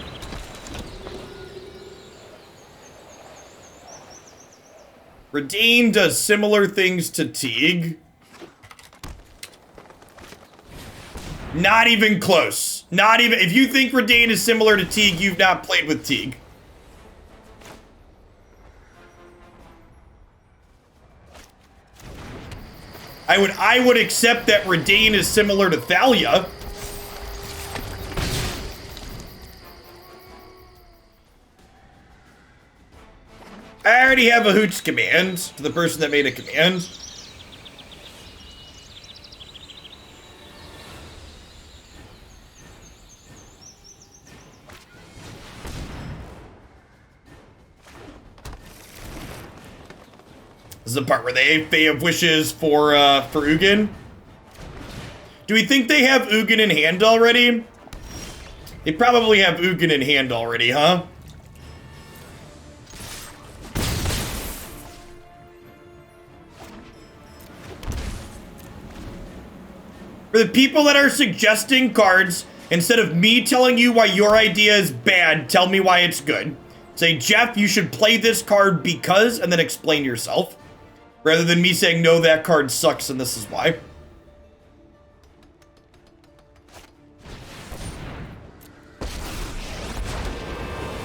Redain does similar things to Teague. Not even close. Not even, if you think Redain is similar to Teague, you've not played with Teague. I would accept that Redain is similar to Thalia. I already have a Hoots command to the person that made a command. This is the part where they have wishes for Ugin. Do we think they have Ugin in hand already? They probably have Ugin in hand already, huh? For the people that are suggesting cards, instead of me telling you why your idea is bad, tell me why it's good. Say, Jeff, you should play this card because, and then explain yourself. Rather than me saying, no, that card sucks and this is why.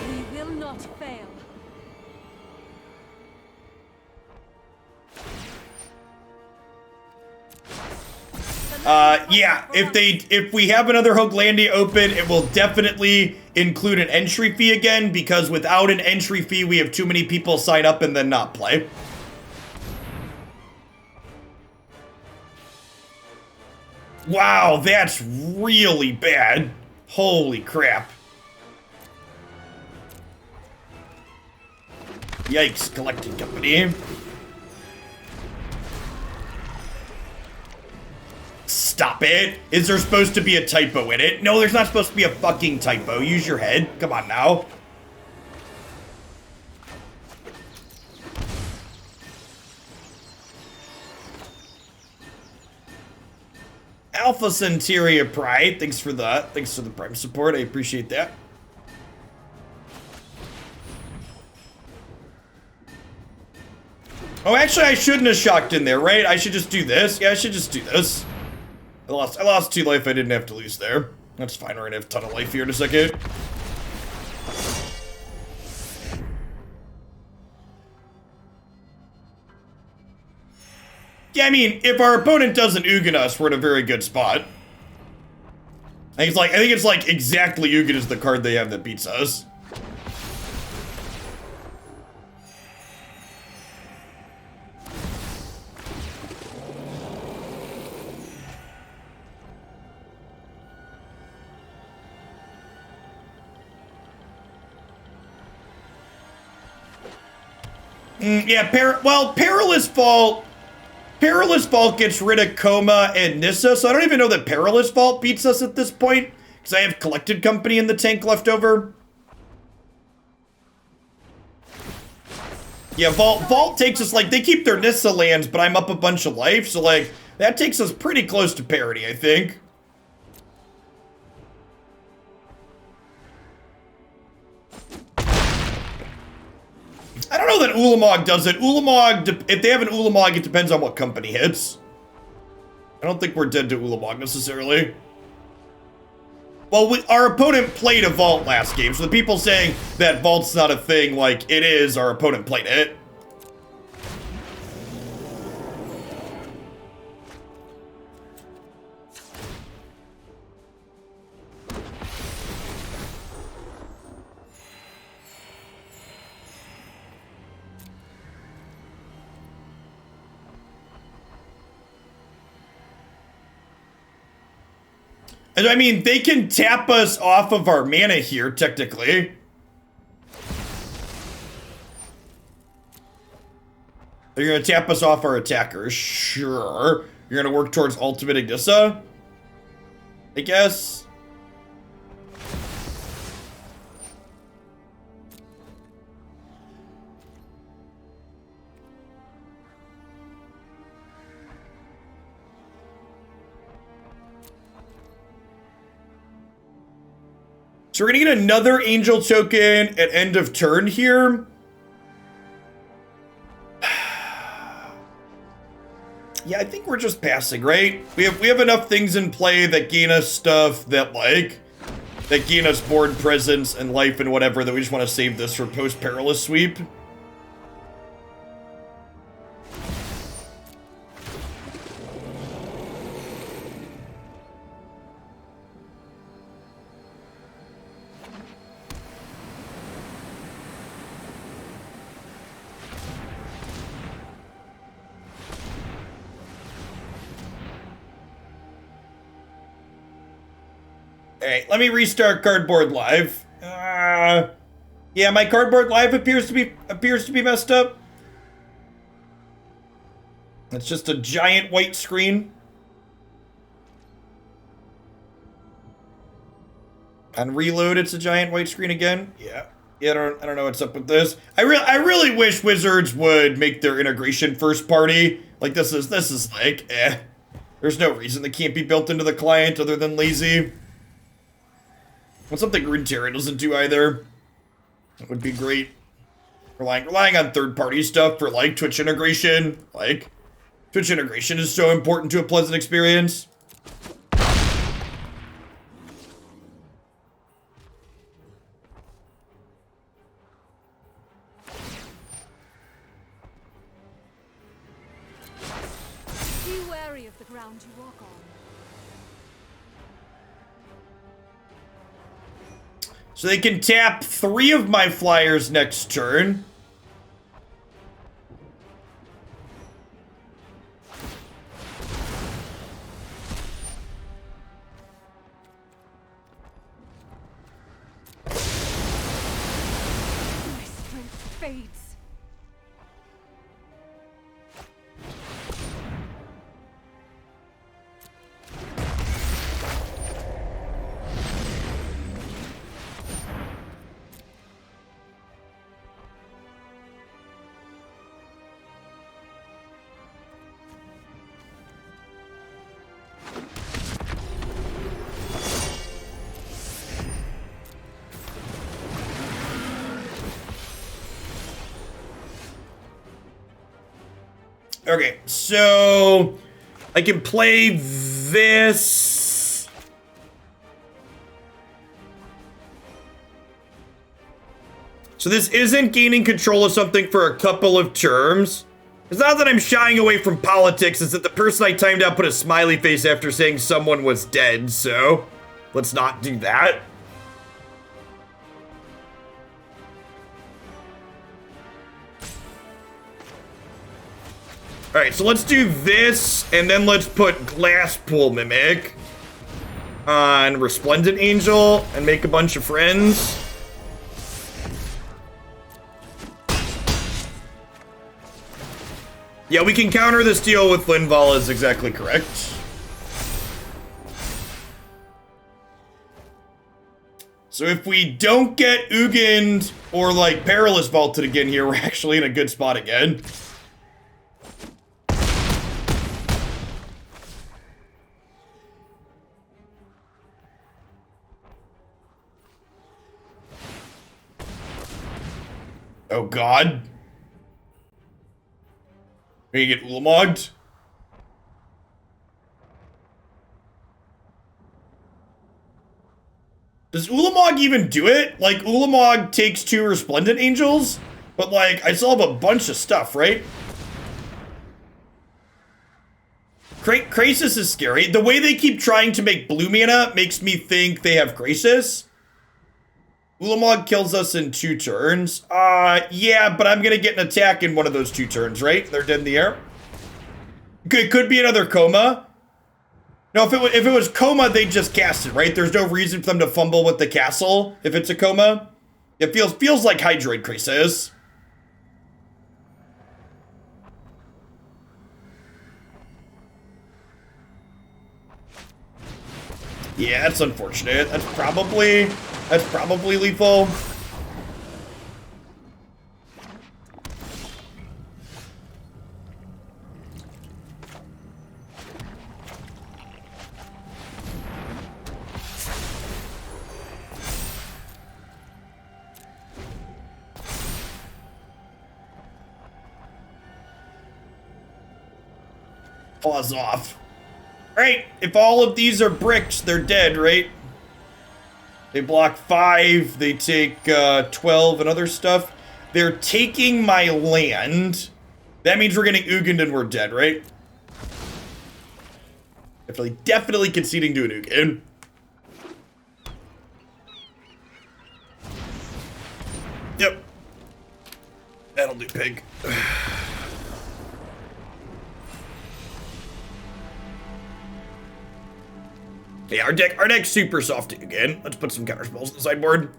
We will not fail. Yeah, if we have another Hoaglandia open, it will definitely include an entry fee again, because without an entry fee, we have too many people sign up and then not play. Wow, that's really bad. Holy crap. Yikes, collecting company. Stop it. Is there supposed to be a typo in it? No, there's not supposed to be a fucking typo. Use your head. Come on now. Alpha Centuria Pride, thanks for that. Thanks for the Prime support. I appreciate that. Oh, actually, I shouldn't have shocked in there, right? I should just do this. Yeah, I should just do this. I lost 2 life I didn't have to lose there. That's fine. We're gonna have a ton of life here in a second. Yeah, I mean, if our opponent doesn't Ugin us, we're in a very good spot. I think it's like exactly Ugin is the card they have that beats us. Yeah, Perilous Vault gets rid of Coma and Nissa, so I don't even know that Perilous Vault beats us at this point, because I have Collected Company in the tank left over. Yeah, Vault takes us, like, they keep their Nissa lands, but I'm up a bunch of life, so, like, that takes us pretty close to parity, I think. I don't know that Ulamog does it. Ulamog, if they have an Ulamog, it depends on what company hits. I don't think we're dead to Ulamog necessarily. Well, our opponent played a Vault last game, so the people saying that Vault's not a thing, like, it is, our opponent played it. And I mean, they can tap us off of our mana here, technically. They're gonna tap us off our attackers, sure. You're gonna work towards ultimate Ignissa, I guess. So we're gonna get another Angel token at end of turn here. Yeah, I think we're just passing, right? We have enough things in play that gain us stuff that gain us board presence and life and whatever, that we just want to save this for post-perilous sweep. Alright, let me restart Cardboard Live. Yeah, my Cardboard Live appears to be messed up. It's just a giant white screen. On reload, it's a giant white screen again. Yeah. Yeah, I don't know what's up with this. I really wish Wizards would make their integration first party. Like this is like, There's no reason they can't be built into the client other than lazy. Well, something Runeterra doesn't do either. That would be great. Relying on third-party stuff for, like, Twitch integration. Like, Twitch integration is so important to a pleasant experience. Be wary of the ground you walk on. So they can tap 3 of my flyers next turn. My strength fades. Okay, so I can play this. So this isn't gaining control of something for a couple of terms. It's not that I'm shying away from politics, it's that the person I timed out put a smiley face after saying someone was dead, so let's not do that. Alright, so let's do this, and then let's put Glasspool Mimic on Resplendent Angel and make a bunch of friends. Yeah, we can counter this deal with Linvala is exactly correct. So if we don't get Ugin or like Perilous Vaulted again here, we're actually in a good spot again. Oh god. Are you get Ulamogged? Does Ulamog even do it? Like, Ulamog takes 2 Resplendent Angels? But, like, I still have a bunch of stuff, right? Krasis is scary. The way they keep trying to make blue mana makes me think they have Krasis. Ulamog kills us in 2 turns. Yeah, but I'm gonna get an attack in one of those 2 turns, right? They're dead in the air. It could be another Coma. No, if it was Coma, they'd just cast it, right? There's no reason for them to fumble with the castle if it's a Coma. It feels like Hydroid Krasis. Yeah, that's unfortunate. That's probably lethal. Pause off. Right, if all of these are bricks, they're dead, right? They block 5, they take 12 and other stuff. They're taking my land. That means we're getting Ugin and we're dead, right? Definitely conceding to an Ugin. Yep. That'll do, pig. Yeah, our deck's super soft again. Let's put some counter spells on the sideboard.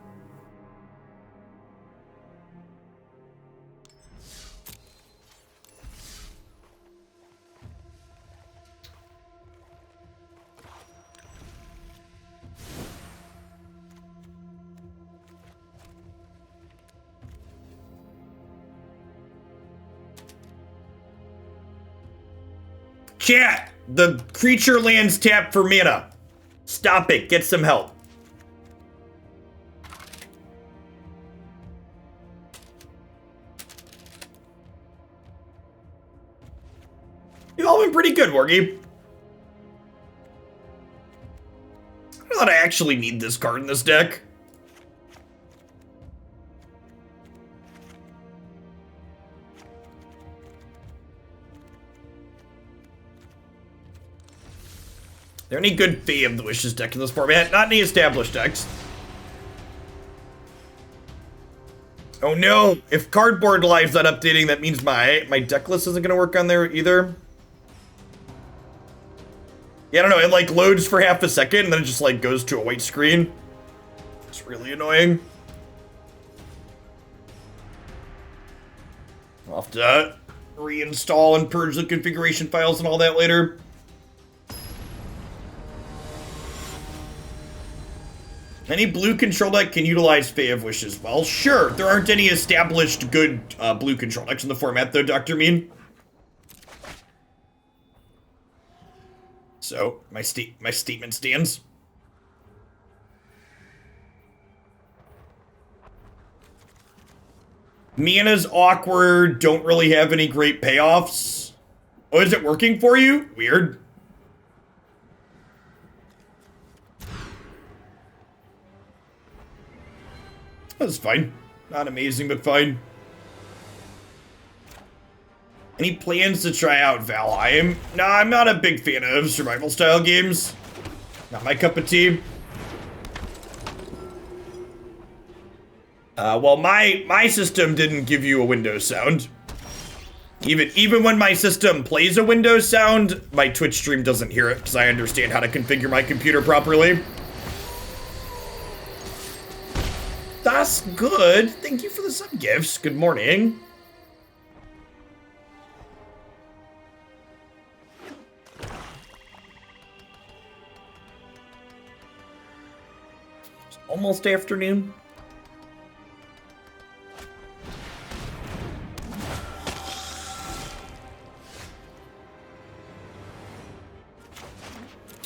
Chat, the creature lands tapped for mana. Stop it. Get some help. You've all been pretty good, Wargy. I thought I actually need this card in this deck. Are there any good Fae of the Wishes deck in this format? Not any established decks. Oh no! If Cardboard Live's not updating, that means my deck list isn't gonna work on there either. Yeah, I don't know, it like loads for half a second and then it just like goes to a white screen. It's really annoying. I'll have to reinstall and purge the configuration files and all that later. Any blue control deck can utilize Fae of Wishes. Well, sure. There aren't any established good blue control decks in the format, though, Dr. Mean. So, my statement stands. Mana's awkward, don't really have any great payoffs. Oh, is it working for you? Weird. That's fine. Not amazing, but fine. Any plans to try out Valheim? No, I'm not a big fan of survival style games. Not my cup of tea. Well, my system didn't give you a Windows sound. Even when my system plays a Windows sound, my Twitch stream doesn't hear it because I understand how to configure my computer properly. That's good. Thank you for the sub gifts. Good morning. It's almost afternoon.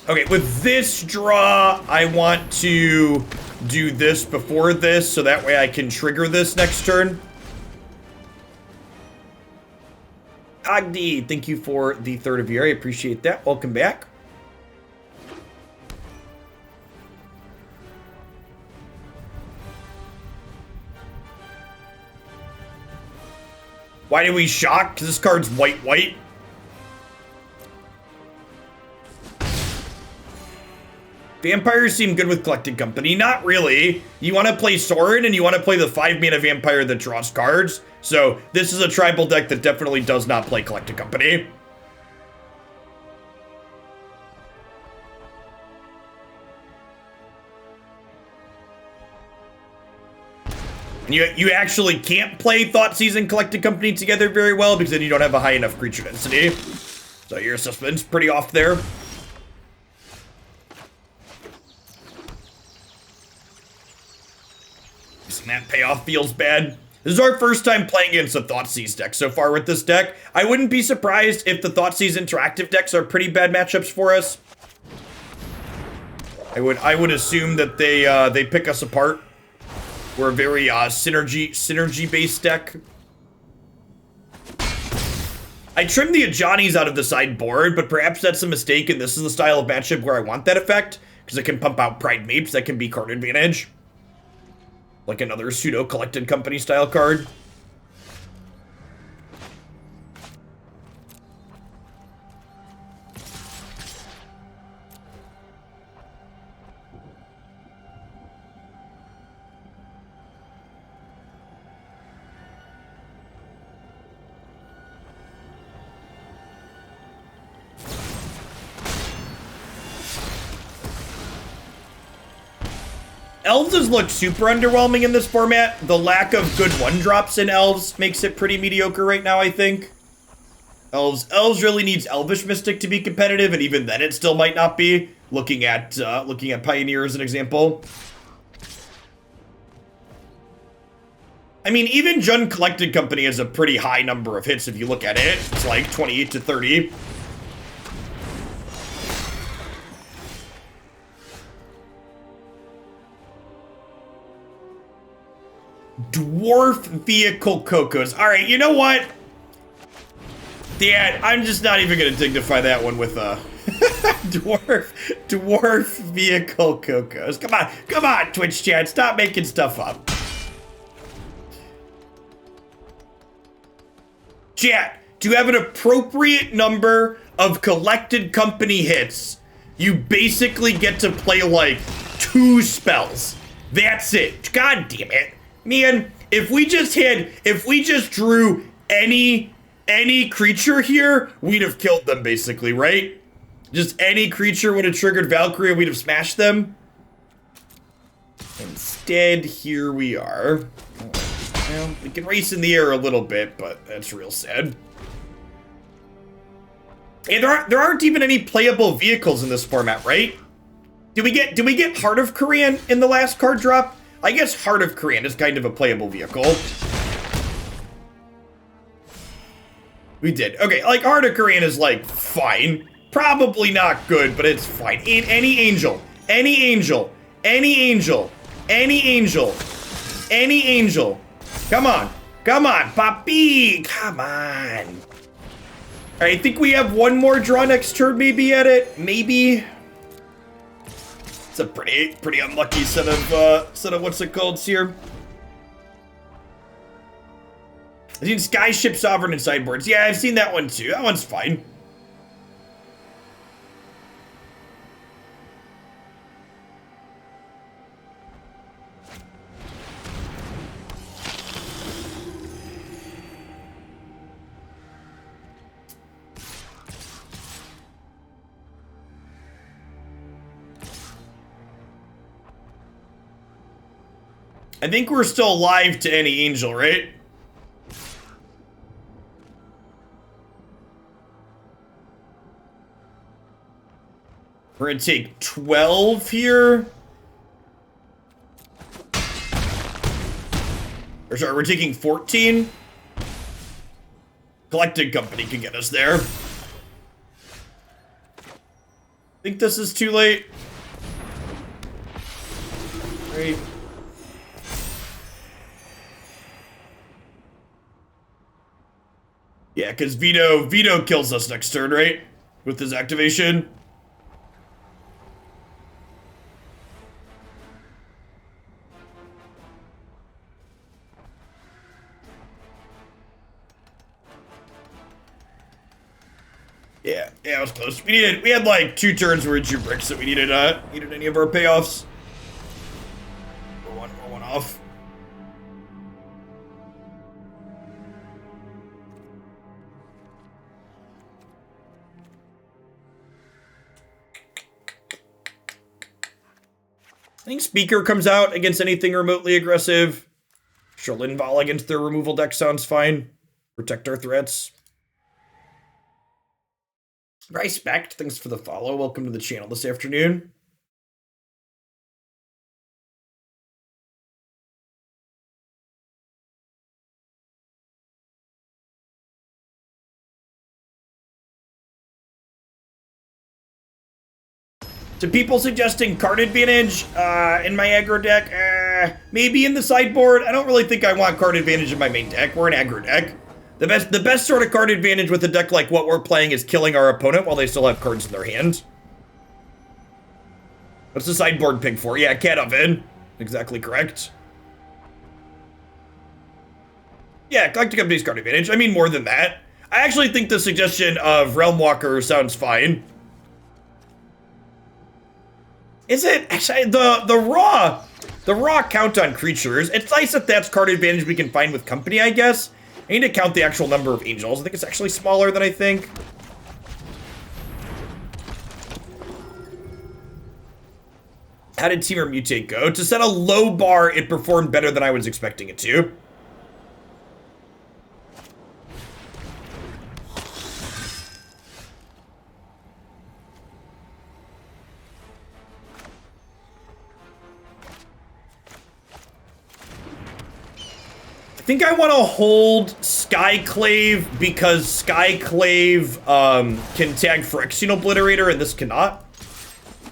Okay, with this draw, I want to do this before this, so that way I can trigger this next turn. Agdi, thank you for the 3rd of year. I appreciate that. Welcome back. Why do we shock? Because this card's white. Vampires seem good with Collected Company. Not really. You want to play Sorin, and you want to play the 5-mana vampire that draws cards. So this is a tribal deck that definitely does not play Collected Company. You actually can't play Thoughtseize and Collected Company together very well because then you don't have a high enough creature density. So your assessment's pretty off there. That payoff feels bad. This is our first time playing against a Thoughtseize deck so far with this deck. I wouldn't be surprised if the Thoughtseize interactive decks are pretty bad matchups for us. I would assume that they pick us apart. We're a very synergy based deck. I trimmed the Ajani's out of the sideboard, but perhaps that's a mistake, and this is the style of matchup where I want that effect, because it can pump out Pride Mapes that can be card advantage. Like another pseudo Collected Company style card. Elves has looked super underwhelming in this format. The lack of good 1-drops in Elves makes it pretty mediocre right now, I think. Elves really needs Elvish Mystic to be competitive, and even then it still might not be. Looking at Pioneer as an example. I mean, even Jund Collected Company has a pretty high number of hits if you look at it. It's like 28 to 30. Dwarf Vehicle Cocos. All right, you know what? Yeah, I'm just not even going to dignify that one with a Dwarf Vehicle Cocos. Come on, Twitch chat. Stop making stuff up. Chat, to have an appropriate number of Collected Company hits, you basically get to play like 2 spells. That's it. God damn it. Man, if we just drew any creature here, we'd have killed them basically, right? Just any creature would have triggered Valkyrie and we'd have smashed them. Instead, here we are. Well, we can race in the air a little bit, but that's real sad. And there aren't even any playable vehicles in this format, right? Did we get Heart of Korean in the last card drop? I guess Heart of Korean is kind of a playable vehicle. We did. Okay, like Heart of Korean is like fine. Probably not good, but it's fine. Any angel. Come on, Papi, come on. All right, I think we have one more draw next turn maybe at it, maybe. It's a pretty unlucky set of what's it called here. I've seen Skyship Sovereign and Sideboards. Yeah, I've seen that one too. That one's fine. I think we're still alive to any angel, right? We're gonna take 12 here. Or sorry, we're taking 14. Collected Company can get us there. Think this is too late. Great. Yeah, because Vito kills us next turn, right? With his activation. Yeah, it was close. We had like 2 turns where we drew bricks that we needed any of our payoffs. We're one off. I think Speaker comes out against anything remotely aggressive. Sure, Linvala against their removal deck sounds fine. Protect our threats. Respect, thanks for the follow. Welcome to the channel this afternoon. To people suggesting card advantage in my aggro deck, maybe in the sideboard. I don't really think I want card advantage in my main deck. We're an aggro deck. The best sort of card advantage with a deck like what we're playing is killing our opponent while they still have cards in their hand. What's the sideboard pick for? Yeah, Cat Oven. Exactly correct. Yeah, Collecting Company's card advantage. I mean more than that. I actually think the suggestion of Realm Walker sounds fine. Is it? Actually, the raw count on creatures. It's nice that that's card advantage we can find with company, I guess. I need to count the actual number of angels. I think it's actually smaller than I think. How did Temur Mutate go? To set a low bar, it performed better than I was expecting it to. I think I want to hold Skyclave because Skyclave can tag Phyrexian Obliterator and this cannot.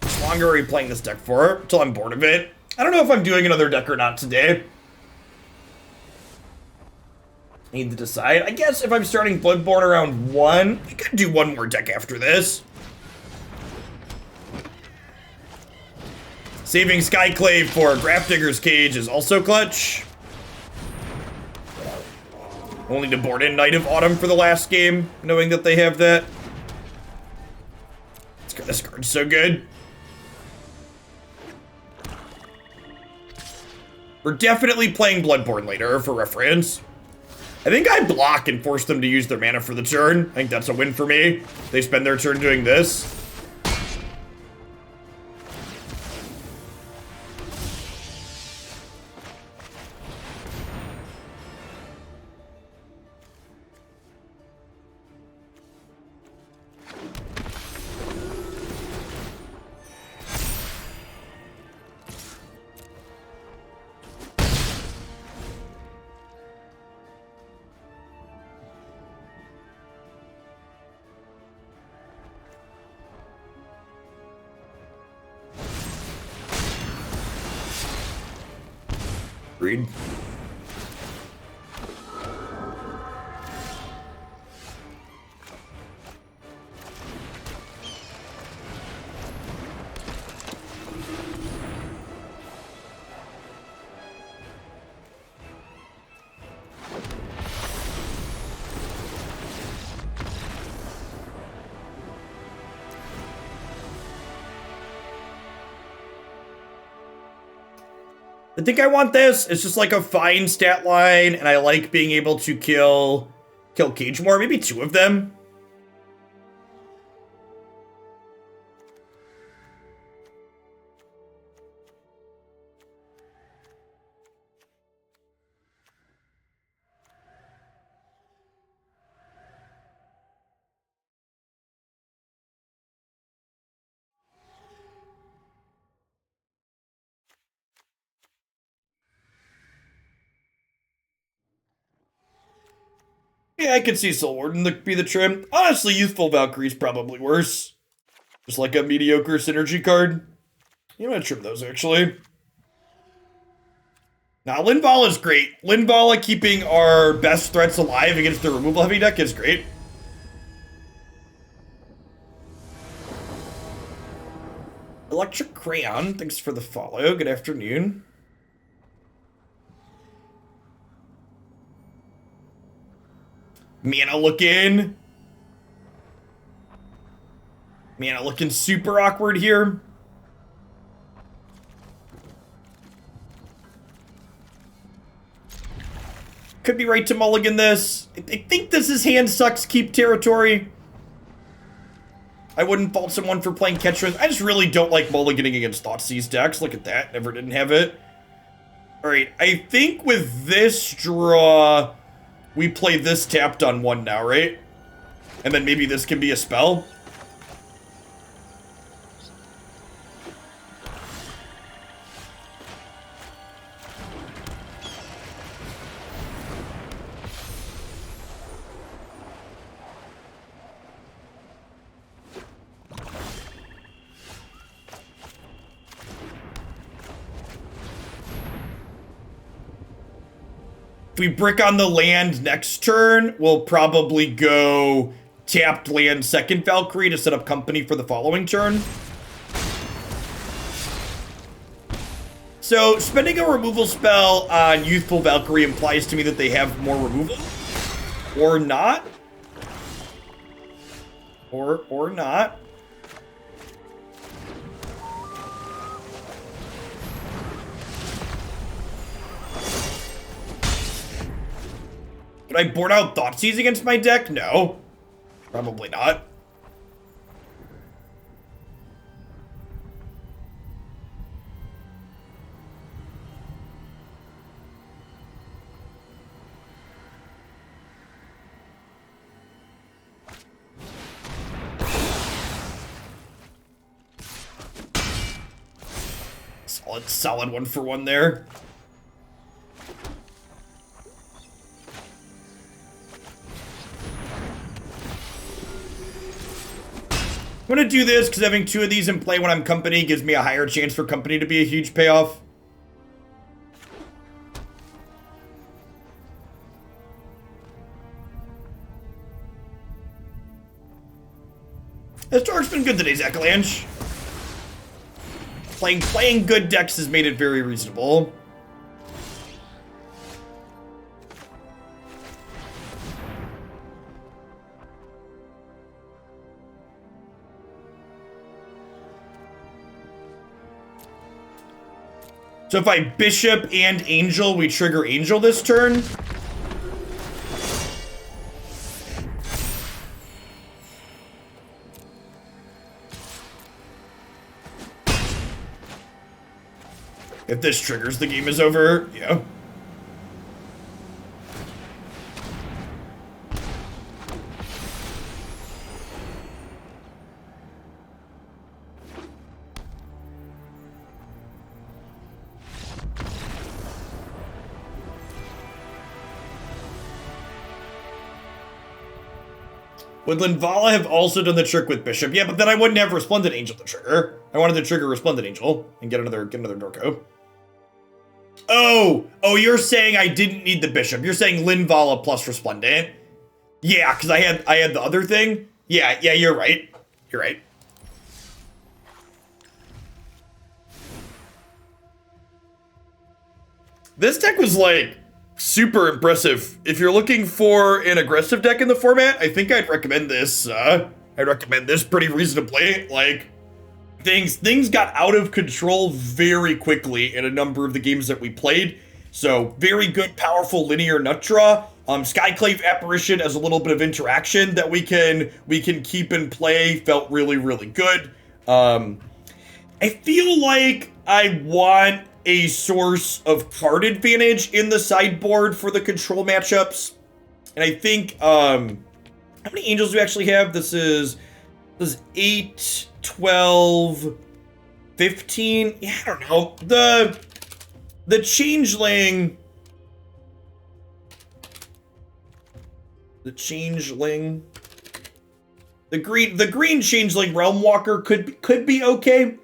How long are we playing this deck for? Until I'm bored of it. I don't know if I'm doing another deck or not today. I need to decide. I guess if I'm starting Bloodborne around 1, we could do one more deck after this. Saving Skyclave for Grafdigger's Cage is also clutch. Only to board in Knight of Autumn for the last game, knowing that they have that. This card's so good. We're definitely playing Bloodborne later, for reference. I think I block and force them to use their mana for the turn. I think that's a win for me. They spend their turn doing this. Agreed. I think I want this. It's just like a fine stat line, and I like being able to kill Cage more. Maybe 2 of them. Yeah, I could see Soul Warden be the trim. Honestly, Youthful Valkyrie is probably worse. Just like a mediocre synergy card. I'm gonna trim those, actually. Now, Linvala is great. Linvala keeping our best threats alive against the removal heavy deck is great. Electric Crayon, thanks for the follow. Good afternoon. Mana looking super awkward here. Could be right to mulligan this. I think this is hand sucks keep territory. I wouldn't fault someone for playing Ketras. I just really don't like mulliganing against Thoughtseize decks. Look at that. Never didn't have it. Alright, I think with this draw, we play this tapped on 1 now, right? And then maybe this can be a spell. If we brick on the land next turn, we'll probably go tapped land second Valkyrie to set up company for the following turn. So spending a removal spell on Youthful Valkyrie implies to me that they have more removal. Or not. Or not. Would I board out Thoughtseize against my deck? No. Probably not. Solid 1-for-1 there. I'm gonna do this because having 2 of these in play when I'm company gives me a higher chance for company to be a huge payoff. This dark's been good today, Zakalange. Playing good decks has made it very reasonable. So if I Bishop and Angel, we trigger Angel this turn. If this triggers, the game is over. Yeah. Would Linvala have also done the trick with Bishop? Yeah, but then I wouldn't have Resplendent Angel to trigger. I wanted to trigger Resplendent Angel and get another Dorko. Oh, you're saying I didn't need the Bishop. You're saying Linvala plus Resplendent. Yeah, because I had the other thing. Yeah, you're right. You're right. This deck was like super impressive. If you're looking for an aggressive deck in the format, I think I'd recommend this. I'd recommend this pretty reasonably. Like, things got out of control very quickly in a number of the games that we played. So very good, powerful linear nut draw. Skyclave Apparition as a little bit of interaction that we can keep in play felt really, really good. I feel like I want a source of card advantage in the sideboard for the control matchups. And I think, how many angels do we actually have? This is 8, 12, 15. Yeah, I don't know. The changeling. The changeling. The green changeling realm walker could be okay.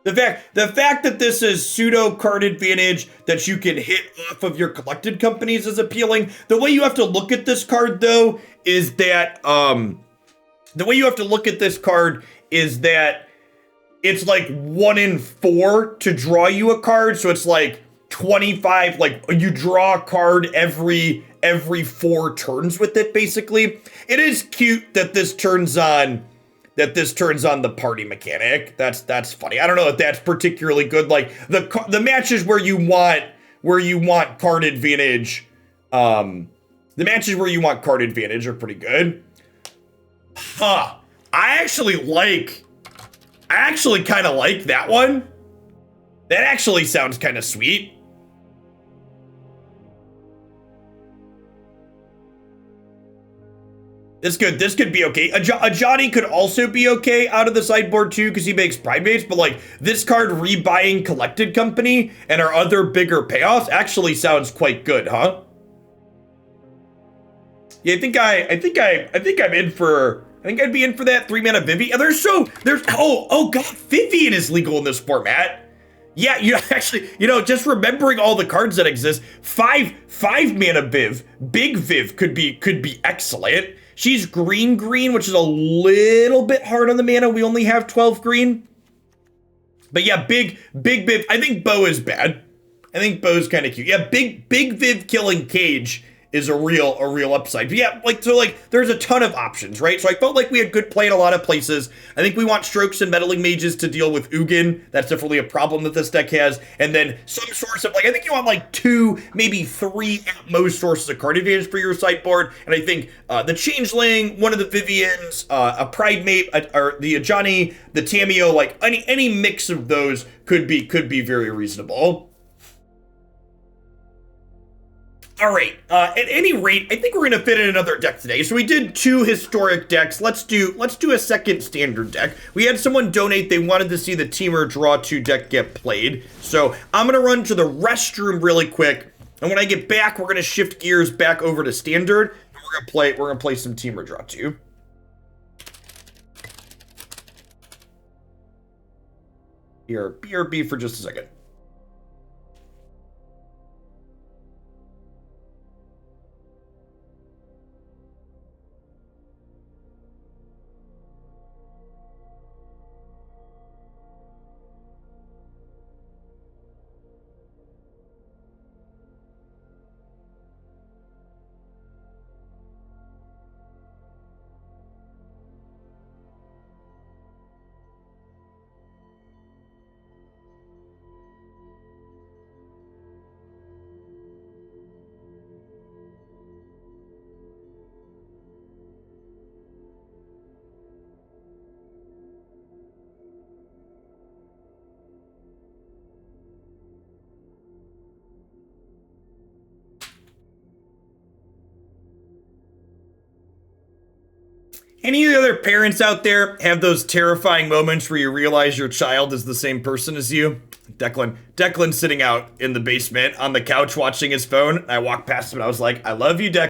The fact that this is pseudo card advantage that you can hit off of your collected companies is appealing. The way you have to look at this card though is that it's like 1 in 4 to draw you a card, so it's like 25, like you draw a card every 4 turns with it, basically. It is cute that this turns on the party mechanic. That's funny. I don't know if that's particularly good. Like the matches where you want card advantage, the matches where you want card advantage are pretty good. Huh. I actually kind of like that one. That actually sounds kind of sweet. This could be okay. A Johnny could also be okay out of the sideboard too, because he makes primates, but like this card rebuying collected company and our other bigger payoffs actually sounds quite good, huh? Yeah, I think I'm in for, I think I'd be in for that 3-mana Vivi. And oh god, Vivian is legal in this format. Yeah, just remembering all the cards that exist, 5 mana Viv, big Viv could be excellent. She's green, which is a little bit hard on the mana. We only have 12 green. But yeah, big Viv. I think Bo is bad. I think Bo's kind of cute. Yeah, big Viv killing Cage is a real upside. But yeah, there's a ton of options, right? So I felt like we had good play in a lot of places. I think we want Strokes and Meddling Mages to deal with Ugin. That's definitely a problem that this deck has. And then some source of, I think you want 2, maybe 3 at most sources of card advantage for your sideboard. And I think the Changeling, one of the Vivians, a Pridemate, or the Ajani, the Tameo, any mix of those could be very reasonable. All right, at any rate, I think we're gonna fit in another deck today. So we did 2 historic decks. Let's do a second standard deck. We had someone donate, they wanted to see the Teamer Draw 2 deck get played. So I'm gonna run to the restroom really quick. And when I get back, we're gonna shift gears back over to standard. And we're gonna play some Teamer Draw 2. BRB for just a second. Any of the other parents out there have those terrifying moments where you realize your child is the same person as you? Declan's sitting out in the basement on the couch watching his phone. I walked past him and I was like, I love you, Declan.